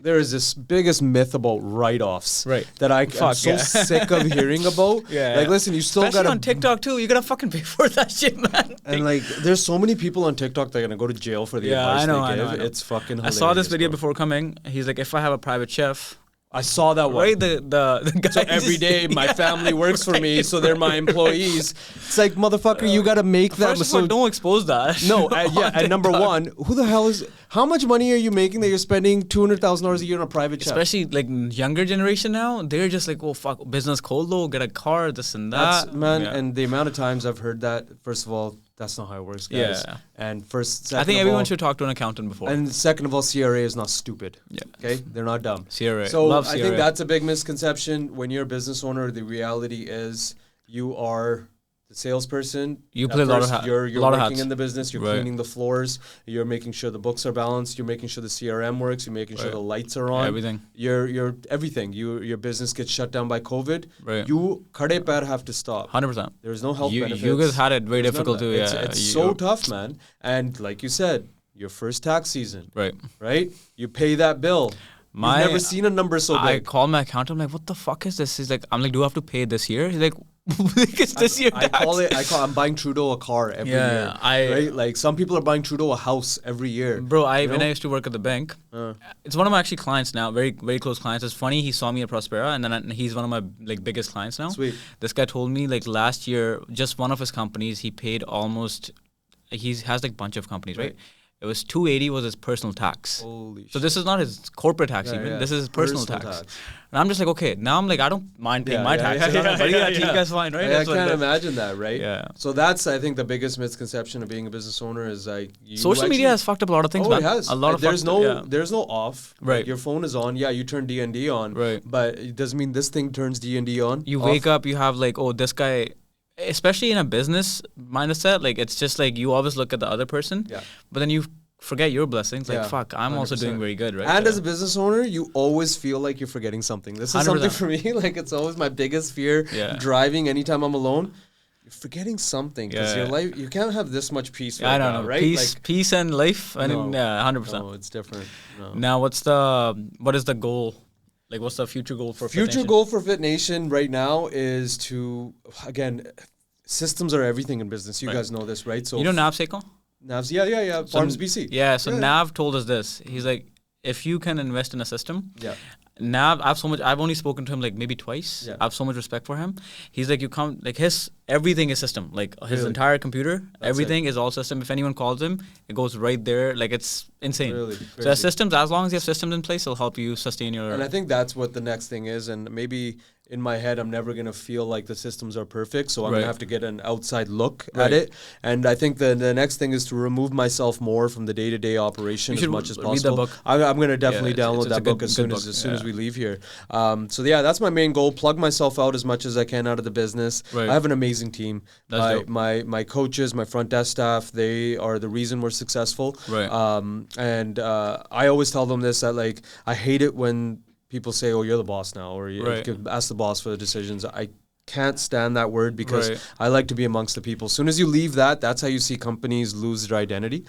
there is this biggest myth about write-offs that I'm so sick of hearing about. Like, listen, you still especially got on TikTok too. You gotta fucking pay for that shit, man. And like, there's so many people on TikTok that are gonna go to jail for the advice they give. I know. It's fucking hilarious. I saw this video before coming. He's like, if I have a private chef. I saw that one. Right, the guy. So every day my family works for me, so they're my employees. It's like, motherfucker, you got to make that. First of all, don't expose that. No, and number one, who the hell is? How much money are you making that you're spending $200,000 a year on a private chef? Especially like younger generation now, they're just like, oh fuck, business colo, get a car, this and that. And the amount of times I've heard that. First of all, that's not how it works, guys. Yeah. And I think everyone should talk to an accountant before. And second of all, CRA is not stupid. Yeah. Okay? They're not dumb. CRA. So Love I CRA. think that's a big misconception. When you're a business owner, the reality is you are the salesperson. You play a lot of hats. You're working in the business. You're Right. cleaning the floors. You're making sure the books are balanced. You're making sure the CRM works. You're making sure the lights are on. Everything. You're everything. Your business gets shut down by COVID. Right. You khade pair have to stop. 100%. There's no health benefits. You guys had it very There's none difficult of too. that. Yeah. It's so tough, man. And like you said, your first tax season. Right? You pay that bill. You've never seen a number so big. I call my accountant. I'm like, what the fuck is this? He's like, I'm like, do I have to pay this year? He's like, it's this year tax. I'm buying Trudeau a car every year. Right? Like some people are buying Trudeau a house every year. Bro, when I used to work at the bank, it's one of my actually clients now, very, very close clients. It's funny, he saw me at Prospera and then he's one of my like biggest clients now. Sweet. This guy told me like last year, just one of his companies, he paid almost, he has like a bunch of companies, right? It was 280 was his personal tax. Holy shit. So this is not his corporate tax even. This is his personal tax. And I'm just like, okay, now I'm like, I don't mind paying my taxes. You guys fine, right? I can't imagine that, right? Yeah. So that's, I think, the biggest misconception of being a business owner is like... Social media has fucked up a lot of things, man. It has. A lot of there's no off. Right. Like your phone is on. Yeah, you turn D&D on. Right. But it doesn't mean this thing turns D&D on. You wake up, you have like, oh, this guy... Especially in a business mindset, like it's just like you always look at the other person. Yeah. But then you forget your blessings. Like, fuck, I'm 100%. Also doing very good, right? And as a business owner, you always feel like you're forgetting something. This is 100%. Something for me. Like, it's always my biggest fear driving anytime I'm alone. You're forgetting something because your life, you can't have this much peace right now, right? Peace and life. I mean, 100%. No, it's different. No. Now, what is the goal? Like, what's the future goal for Fit Nation? Future goal for Fit Nation right now is to, again, systems are everything in business. You guys know this, right? So you know Nav Seiko? Nav's, yeah. Farms BC. Yeah, so Nav told us this. He's like, if you can invest in a system, Nav, I've only spoken to him like maybe twice. I have so much respect for him. He's like, everything is system. Like his entire computer, everything is all system. If anyone calls him, it goes right there. Like it's insane. Really? So systems, as long as you have systems in place, it'll help you sustain your... And I think that's what the next thing is. And maybe in my head, I'm never going to feel like the systems are perfect. So I'm going to have to get an outside look at it. And I think the next thing is to remove myself more from the day-to-day operation as much as possible. Read the book. I'm going to definitely download that book as soon as we leave here. So yeah, that's my main goal. Plug myself out as much as I can out of the business. I have an amazing team. My coaches, my front desk staff, they are the reason we're successful. And I always tell them this, that like, I hate it when people say, oh, you're the boss now, or you can ask the boss for the decisions. I can't stand that word because I like to be amongst the people. As soon as you leave that's how you see companies lose their identity.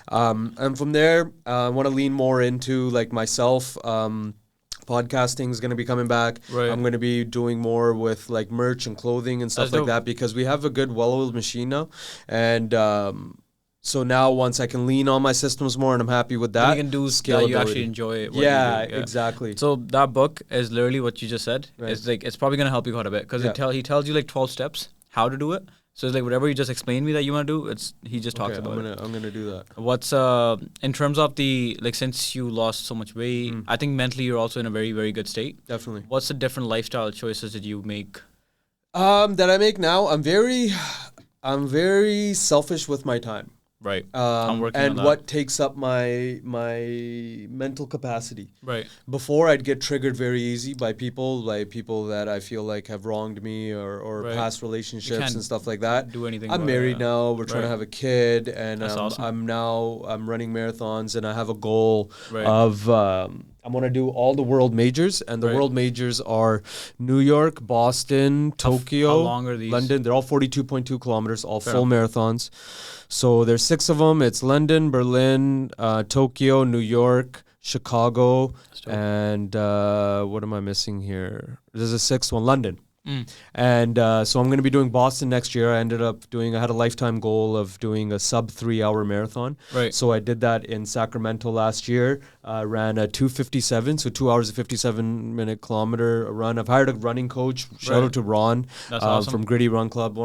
And from there, I want to lean more into like myself. Podcasting is going to be coming back. I'm going to be doing more with like merch and clothing and stuff like that because we have a good well-oiled machine now. And so now once I can lean on my systems more and I'm happy with that. You can do that you actually enjoy it. Exactly. So that book is literally what you just said. It's like it's probably going to help you quite a bit because he tells you like 12 steps how to do it. So it's like whatever you just explained me that you want to do, he just talks about it. I'm gonna do that. What's in terms of the like, since you lost so much weight, I think mentally you're also in a very, very good state. Definitely. What's the different lifestyle choices that you make? That I make now, I'm very selfish with my time. Right. I'm working on and that. what takes up my mental capacity. Right. Before, I'd get triggered very easy by people that I feel like have wronged me or Right. past relationships and stuff like that. Do anything. I'm married now. We're trying to have a kid, and That's awesome. I'm running marathons, and I have a goal Right. of I want to do all the world majors, and the Right. world majors are New York, Boston, Tokyo, how long are these? London. They're all 42.2 kilometers, all Fair full marathons. So there's 6 of them. It's London, Berlin, Tokyo, New York, Chicago, and what am I missing here? There's a 6th one, London. And so I'm going to be doing Boston next year. I had a lifetime goal of doing a sub 3-hour marathon. Right. So I did that in Sacramento last year. Ran a 2:57, so 2 hours and 57-minute kilometer run. I've hired a running coach. Shout out to Ron from Gritty Run Club.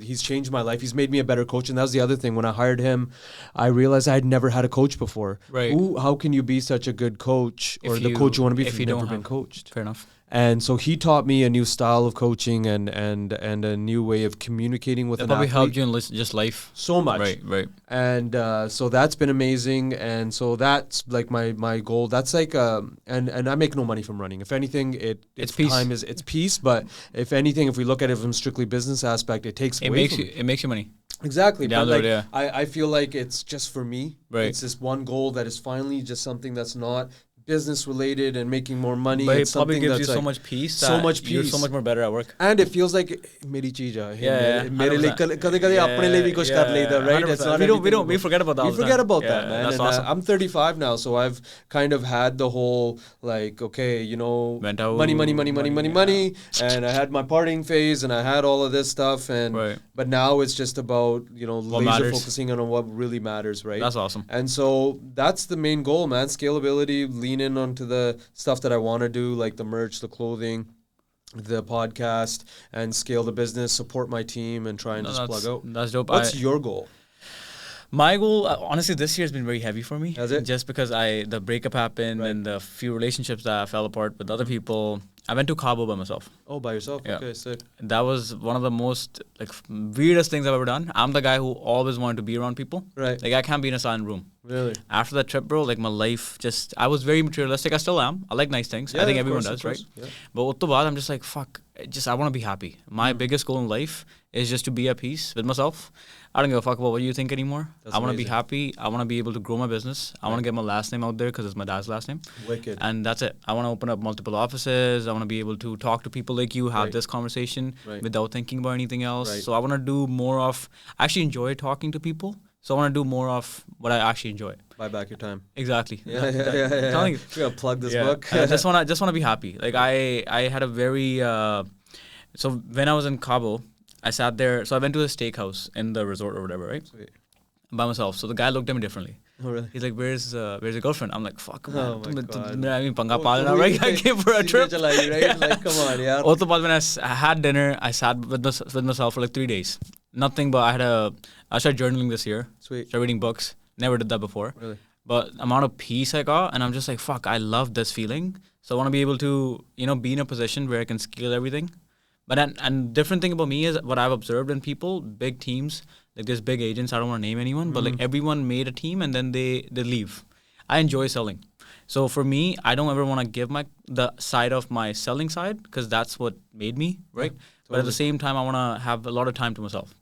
He's changed my life. He's made me a better coach. And that was the other thing. When I hired him, I realized I had never had a coach before. Right. How can you be such a good coach or the coach you want to be if you've never been coached? Fair enough. And so he taught me a new style of coaching and a new way of communicating with an athlete. It probably helped you in just life. So much. Right. And so that's been amazing. And so that's like my goal. That's like, and I make no money from running. If anything, it's peace. It's peace. But if anything, if we look at it from strictly business aspect, it takes away from it makes you money. Exactly. Down but the road, I feel like it's just for me. Right. It's this one goal that is finally just something that's not business related and making more money. But it's it probably something gives that's you like, so much peace. You're so much more better at work. And it feels like मेरी चीज़ है. Yeah. मेरे लिए कभी अपने लिए भी कुछ कर लेता, right? It's not we forget about that. We forget about that, man. That's and, awesome. I'm 35 now, so I've kind of had the whole like, okay, money, and I had my partying phase, and I had all of this stuff, and but now it's just about laser focusing on what really matters, right? That's awesome. And so that's the main goal, man. Scalability, lean in onto the stuff that I want to do, like the merch, the clothing, the podcast, and scale the business, support my team, and try and just plug out. That's dope. What's your goal? My goal, honestly, this year has been very heavy for me. Has it? Just because the breakup happened and the few relationships that fell apart with other people. I went to Cabo by myself. Oh, by yourself? Yeah. Okay, sick. That was one of the most weirdest things I've ever done. I'm the guy who always wanted to be around people. Right. Like I can't be in a silent room. Really? After that trip, bro, my life I was very materialistic. I still am. I like nice things. Yeah, I think everyone does, right? Yeah. But utto baad, I'm just like, fuck. I want to be happy. My biggest goal in life is just to be at peace with myself. I don't give a fuck about what you think anymore. I want to be happy. I want to be able to grow my business. I want to get my last name out there because it's my dad's last name. Wicked. And that's it. I want to open up multiple offices. I want to be able to talk to people like you, have this conversation without thinking about anything else. Right. So I want to do more of, I actually enjoy talking to people. So I want to do more of what I actually enjoy. Buy back your time. Exactly. Yeah. Telling you. We gotta plug this book. I just want to be happy. Like I had a very, so when I was in Cabo, I sat there. So I went to a steakhouse in the resort or whatever, right? Sweet. By myself. So the guy looked at me differently. Oh, really? He's like, where's your girlfriend? I'm like, fuck, man. Oh, my God. I mean, panga palna, right? I came for a trip. Right? Like, come on, yeah. Also, when I had dinner, I sat with myself for like 3 days. Nothing, but I started journaling this year. Sweet. Started reading books. Never did that before. Really? But amount of peace I got, and I'm just like, fuck, I love this feeling. So I want to be able to, be in a position where I can scale everything. But and different thing about me is what I've observed in people, big teams, like there's big agents, I don't want to name anyone, but like everyone made a team and then they leave. I enjoy selling. So for me, I don't ever want to give the side of my selling side because that's what made me, right? Yeah, totally. But at the same time, I want to have a lot of time to myself.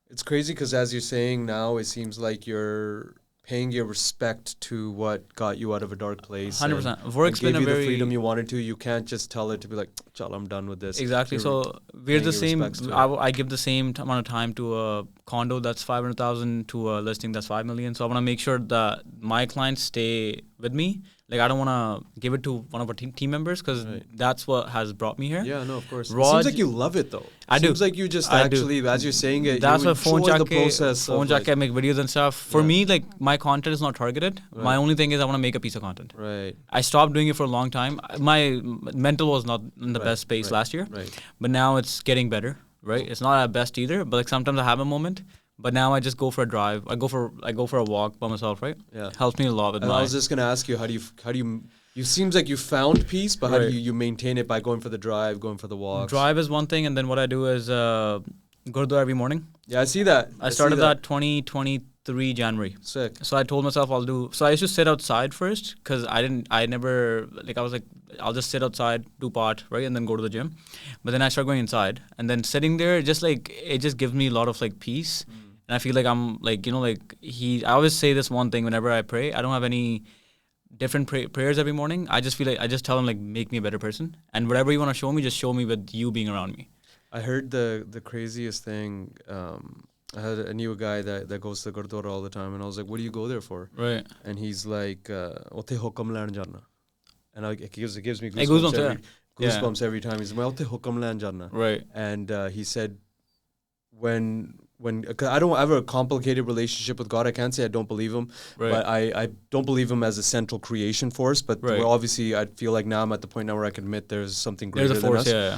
It's crazy because as you're saying now, it seems like you're paying your respect to what got you out of a dark place. 100%. Work's been gave you the freedom you wanted to. You can't just tell it to be like, Chal, I'm done with this. Exactly. So we're the same. I give the same amount of time to a condo that's 500,000 to a listing that's 5 million. So I want to make sure that my clients stay with me. Like I don't want to give it to one of our team members because that's what has brought me here. Yeah, no, of course. It seems like you love it though. I do. Seems like you just actually, as you're saying it, that's you why phone enjoy the process. Phone jack, make videos and stuff. For me, like my content is not targeted. Right. My only thing is I want to make a piece of content. Right. I stopped doing it for a long time. My mental was not in the best space last year. Right. But now it's getting better. right? It's not at best either, but like sometimes I have a moment. But now I just go for a drive. I go for a walk by myself, right? Yeah. Helps me a lot with And I was just gonna ask you, how do you? You seems like you found peace, but how do you maintain it by going for the drive, going for the walks? Drive is one thing, and then what I do is go to every morning. Yeah, I see that. I started that 2023 January. Sick. So I told myself I'll do. So I used to sit outside first because I never like I was like I'll just sit outside, do pot, right, and then go to the gym. But then I started going inside, and then sitting there, just like it just gives me a lot of like peace, and I feel like I'm like I always say this one thing whenever I pray. I don't have any different prayers every morning. I just feel like I just tell him like make me a better person, and whatever you want to show me, just show me with you being around me. I heard the craziest thing. I knew a guy that goes to Gurdwara all the time, and I was like, "What do you go there for?" Right. And he's like, "Otte hukam learn janna," and it gives me goosebumps every time. He's like, "Otte hukam learn janna." Right. And he said, when cause I don't have a complicated relationship with God. I can't say I don't believe him, but I don't believe him as a central creation force. But obviously, I feel like now I'm at the point now where I can admit there's something greater than us. Yeah.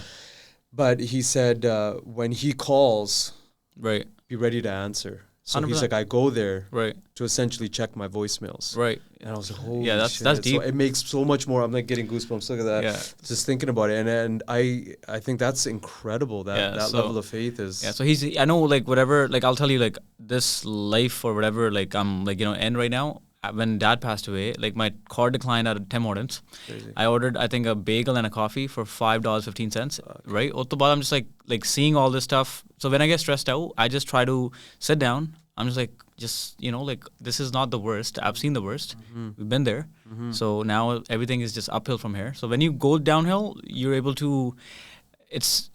But he said when he calls, be ready to answer. So 100%. He's like, I go there to essentially check my voicemails. Right. And I was like, holy shit. That's deep. So it makes so much more. I'm like getting goosebumps. Look at that. Yeah. Just thinking about it. And I think that's incredible. That level of faith is. Yeah. So I know like whatever, like I'll tell you like this life or whatever, like I'm like, end right now. When Dad passed away, like my card declined out of Tim Hortons. Crazy. I ordered, I think, a bagel and a coffee for $5.15. Right? I'm just like seeing all this stuff. So when I get stressed out, I just try to sit down. I'm just like, like this is not the worst. I've seen the worst. Mm-hmm. We've been there. Mm-hmm. So now everything is just uphill from here. So when you go downhill, you're able to. It's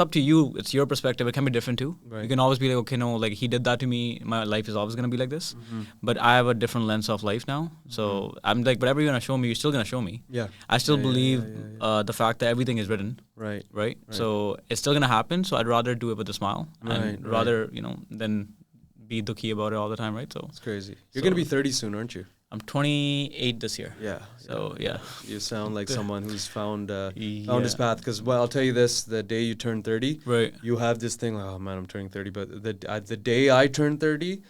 up to you. It's your perspective. It can be different too. Right. You can always be like, okay, no, like he did that to me. My life is always gonna be like this. Mm-hmm. But I have a different lens of life now. So I'm like, whatever you're gonna show me, you're still gonna show me. Yeah. I still believe the fact that everything is written. Right. So it's still gonna happen. So I'd rather do it with a smile and rather than be dukhi about it all the time. Right. So it's crazy. You're gonna be 30 soon, aren't you? I'm 28 this year. Yeah. So yeah. You sound like someone who's found his path. Because I'll tell you this: the day you turn 30, you have this thing. Like, oh man, I'm turning 30. But the day I turned 30,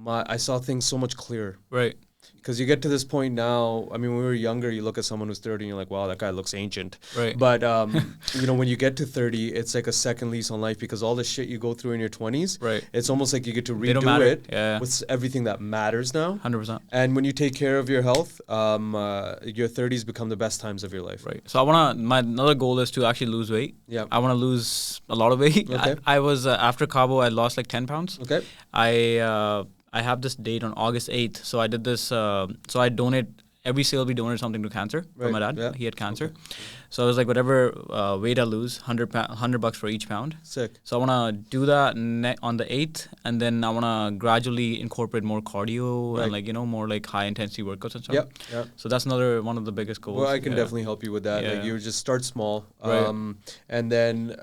I saw things so much clearer. Right. Because you get to this point now. I mean, when we were younger, you look at someone who's 30 and you're like, wow, that guy looks ancient. Right. But, when you get to 30, it's like a second lease on life because all the shit you go through in your 20s, it's almost like you get to redo it with everything that matters now. 100%. And when you take care of your health, your 30s become the best times of your life. Right. So my another goal is to actually lose weight. Yeah. I want to lose a lot of weight. Okay. I was, after Cabo, I lost like 10 pounds. Okay. I have this date on August 8th. So I did this, so I donate, every sale we donate something to cancer for my dad. Yeah. He had cancer. Okay. So I was like, whatever weight I lose, $100 for each pound. Sick. So I want to do that on the 8th. And then I want to gradually incorporate more cardio and like, more like high intensity workouts and stuff. Yep. Yep. So that's another one of the biggest goals. Well, I can definitely help you with that. Yeah. Like you just start small. And then,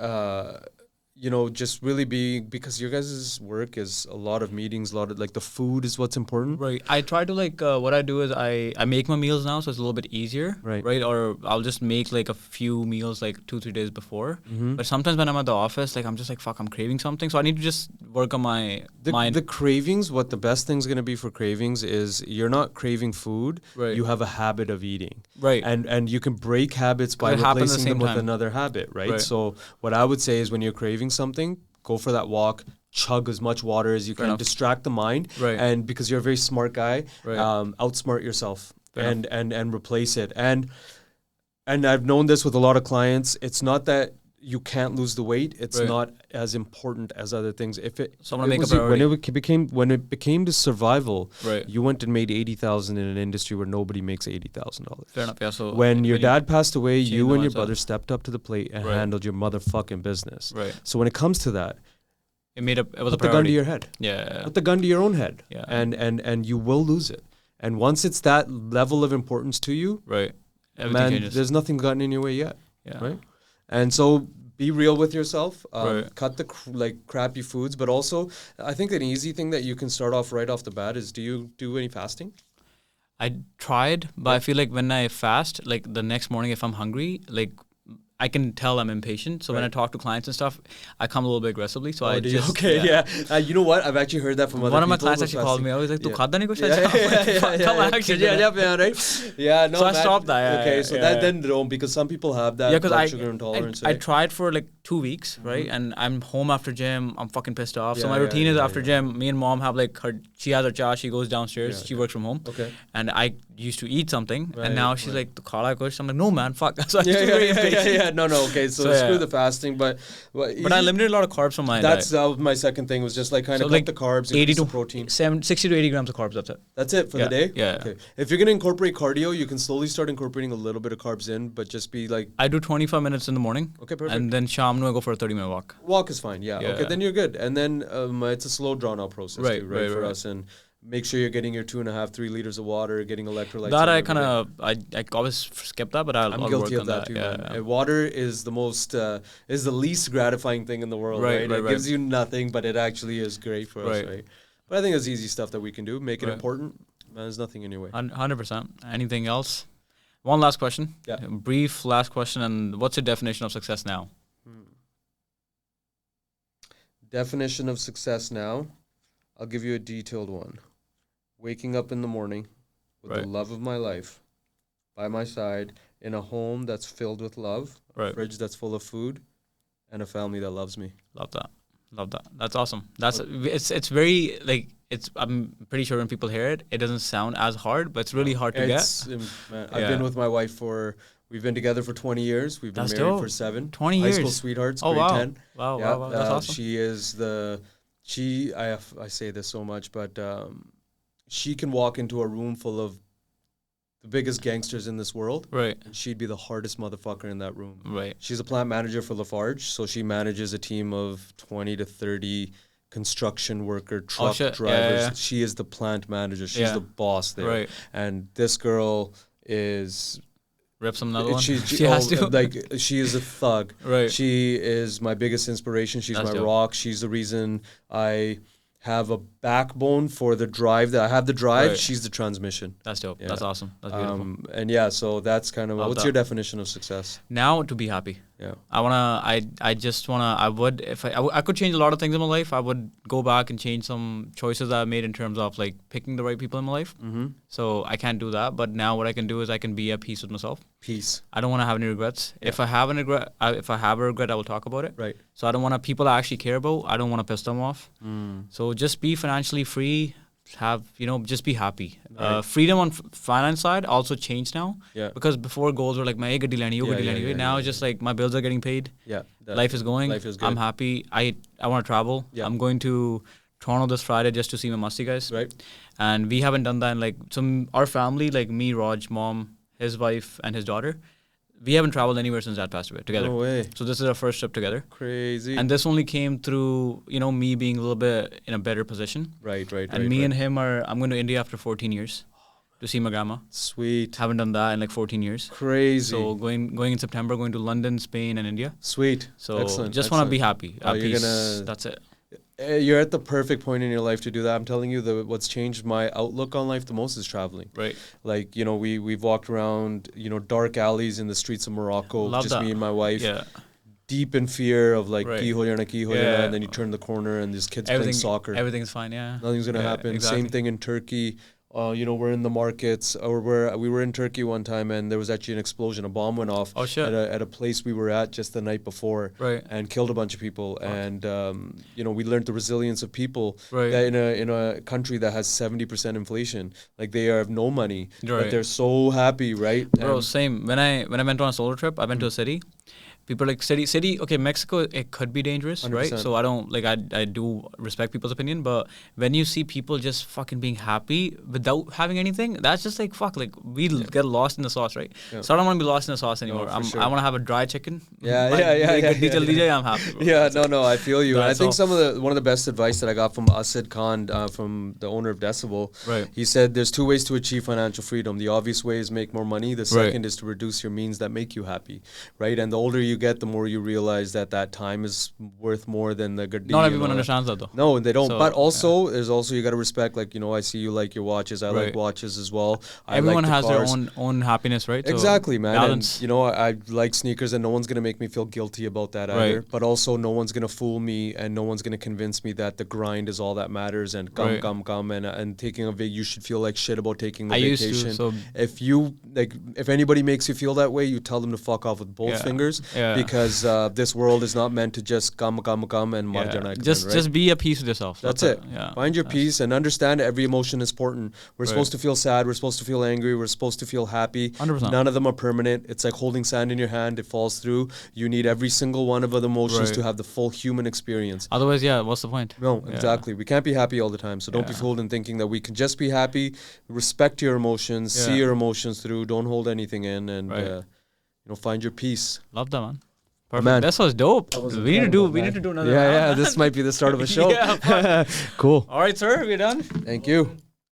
just really because your guys' work is a lot of meetings, a lot of like the food is what's important. Right. I try to like, what I do is I make my meals now, so it's a little bit easier. Right. Or I'll just make like a few meals like 2-3 days before. Mm-hmm. But sometimes when I'm at the office, like I'm just like, fuck, I'm craving something. So I need to just work on my mind. The cravings, what the best thing's going to be for cravings is you're not craving food. Right. You have a habit of eating. Right. And you can break habits by replacing them with another habit. Right. So what I would say is when you're craving something, go for that walk, chug as much water as you can, distract the mind, and because you're a very smart guy, outsmart yourself and replace it. And I've known this with a lot of clients. It's not that you can't lose the weight. It's not as important as other things. When it became the survival, you went and made $80,000 in an industry where nobody makes $80,000. Fair enough. Yeah. So when your dad passed away, you and your brother stepped up to the plate and handled your motherfucking business. Right. So when it comes to that, it was a priority. Put the gun to your head. Yeah. Put the gun to your own head. Yeah. And you will lose it. And once it's that level of importance to you, everything changes. There's nothing gotten in your way yet. Yeah. Right. And so be real with yourself, cut the crappy foods, but also I think an easy thing that you can start off right off the bat is, do you do any fasting? I tried, but I feel like when I fast, like the next morning if I'm hungry, like I can tell I'm impatient. So when I talk to clients and stuff, I come a little bit aggressively. So I just You know what? I've actually heard that from other people. One of my clients actually called me. I was like, "Tu khada nahi kuch?" Yeah, no. So I stopped that. Okay, so that then don't, because some people have that blood sugar intolerance. I tried for like 2 weeks, right? And I'm home after gym. I'm fucking pissed off. So my routine is after gym. Me and mom have like she has her cha. She goes downstairs. She works from home. Okay. And I used to eat something, and now she's like, "Tu khala kuch?" I'm like, "No, man, fuck." So I No, okay. So screw the fasting, but I eliminated a lot of carbs from my diet. That was my second thing, was just like kind of cut the carbs, 80 to the protein. 60 to 80 grams of carbs. That's it. That's it for the day? Yeah. Okay. If you're going to incorporate cardio, you can slowly start incorporating a little bit of carbs in, but just be like... I do 25 minutes in the morning. Okay, perfect. And then sham I go for a 30-minute walk. Walk is fine, yeah. Okay, then you're good. And then it's a slow, drawn-out process too, right, for us. And make sure you're getting your 2.5, 3 liters of water, getting electrolytes. That I kind of, I always skip that, but I'll guilty work of that too, man. Water is the least gratifying thing in the world, right? It gives you nothing, but it actually is great for us, right? But I think it's easy stuff that we can do. Make it important. Man, there's nothing in your way. 100%. Anything else? One last question. Yeah. Brief last question. And what's your definition of success now? Definition of success now? I'll give you a detailed one. Waking up in the morning with the love of my life by my side, in a home that's filled with love, a fridge that's full of food, and a family that loves me. Love that. That's awesome. It's very like I'm pretty sure when people hear it, it doesn't sound as hard, but it's really hard to get. Man, I've been with my wife we've been together for 20 years. We've been married for 7. 20 years. High school sweethearts, grade 10. Wow. That's awesome. She is I say this so much, but she can walk into a room full of the biggest gangsters in this world. Right. And she'd be the hardest motherfucker in that room. Right. She's a plant manager for Lafarge, so she manages a team of 20 to 30 construction worker, truck drivers. Yeah. She is the plant manager. She's the boss there. Right. And this girl is... Rip some another one? She has to. Like, she is a thug. Right. She is my biggest inspiration. She's my rock. She's the reason I have a backbone for the drive. That I have the drive. She's the transmission. That's dope. Yeah. That's awesome. That's beautiful. And so that's kind of what's your definition of success? Now, to be happy. Yeah. I just wanna. I would, if I could change a lot of things in my life. I would go back and change some choices that I made in terms of like picking the right people in my life. Mm-hmm. So I can't do that. But now what I can do is I can be at peace with myself. Peace. I don't want to have any regrets. Yeah. If I have a regret, I will talk about it. Right. So I don't want people I actually care about. I don't want to piss them off. So just be financially free. Just be happy. Right. Freedom on finance side also changed now. Yeah. Because before goals were like, "Main gaddi leni, yo gaddi leni." Now it's just like my bills are getting paid. Yeah. Life is going. Life is good. I'm happy. I want to travel. Yeah. I'm going to Toronto this Friday just to see my Masti guys. Right. And we haven't done that in like our family, like me, Raj, mom, his wife, and his daughter. We haven't traveled anywhere since Dad passed away together. No way. So this is our first trip together. Crazy. And this only came through, me being a little bit in a better position. Right. And me and him I'm going to India after 14 years to see my grandma. Sweet. Haven't done that in like 14 years. Crazy. So going in September, going to London, Spain, and India. Sweet. So excellent. Just want to be happy. Peace. That's it. You're at the perfect point in your life to do that. I'm telling you, what's changed my outlook on life the most is traveling. Right. Like, we've walked around, dark alleys in the streets of Morocco. Love just that. Me and my wife. Yeah. Deep in fear of like, right. and then you turn the corner and there's kids playing soccer. Everything's fine, yeah. Nothing's going to happen. Exactly. Same thing in Turkey. We're in the markets, we were in Turkey one time, and there was actually an explosion. A bomb went off at a place we were at just the night before, right, and killed a bunch of people. Oh. And we learned the resilience of people. Right. That in a country that has 70% inflation, like they have no money, right, but they're so happy, right? Bro, same. When I went on a solo trip, I went to a city. People are like city. Okay, Mexico, it could be dangerous, 100%. Right? So I don't I do respect people's opinion, but when you see people just fucking being happy without having anything, that's just like fuck. Like we get lost in the sauce, right? Yeah. So I don't want to be lost in the sauce anymore. No, sure. I want to have a dry chicken. Yeah. I'm happy. Bro. Yeah, no, I feel you. And I think one of the best advice that I got from Asid Khan, from the owner of Decibel, right. He said there's 2 ways to achieve financial freedom. The obvious way is make more money. The second is to reduce your means that make you happy, right? And the older you you get, the more you realize that time is worth more than the good deed. Not everyone understands that though. No, they don't. So, but also, there's also, you got to respect, like, I see you like your watches. I like watches as well. Everyone like has cars. their own happiness, right? Exactly, so man. balance. And, I like sneakers, and no one's going to make me feel guilty about that either. But also, no one's going to fool me, and no one's going to convince me that the grind is all that matters, and and taking a you should feel like shit about taking the vacation. Used to, so if anybody makes you feel that way, you tell them to fuck off with both fingers, because this world is not meant to just come and marjana. Just be at peace with yourself. That's it. Find your peace and understand every emotion is important. We're supposed to feel sad. We're supposed to feel angry. We're supposed to feel happy. 100%. None of them are permanent. It's like holding sand in your hand. It falls through. You need every single one of the emotions to have the full human experience. Otherwise, what's the point? No, exactly. We can't be happy all the time. So don't be fooled in thinking that we can just be happy. Respect your emotions. See your emotions through. Don't hold anything in, and find your peace. Love that, man. Perfect. Man, this was dope. We need to do another round. This might be the start of a show. Yeah, cool. All right, sir, we're done. Thank you.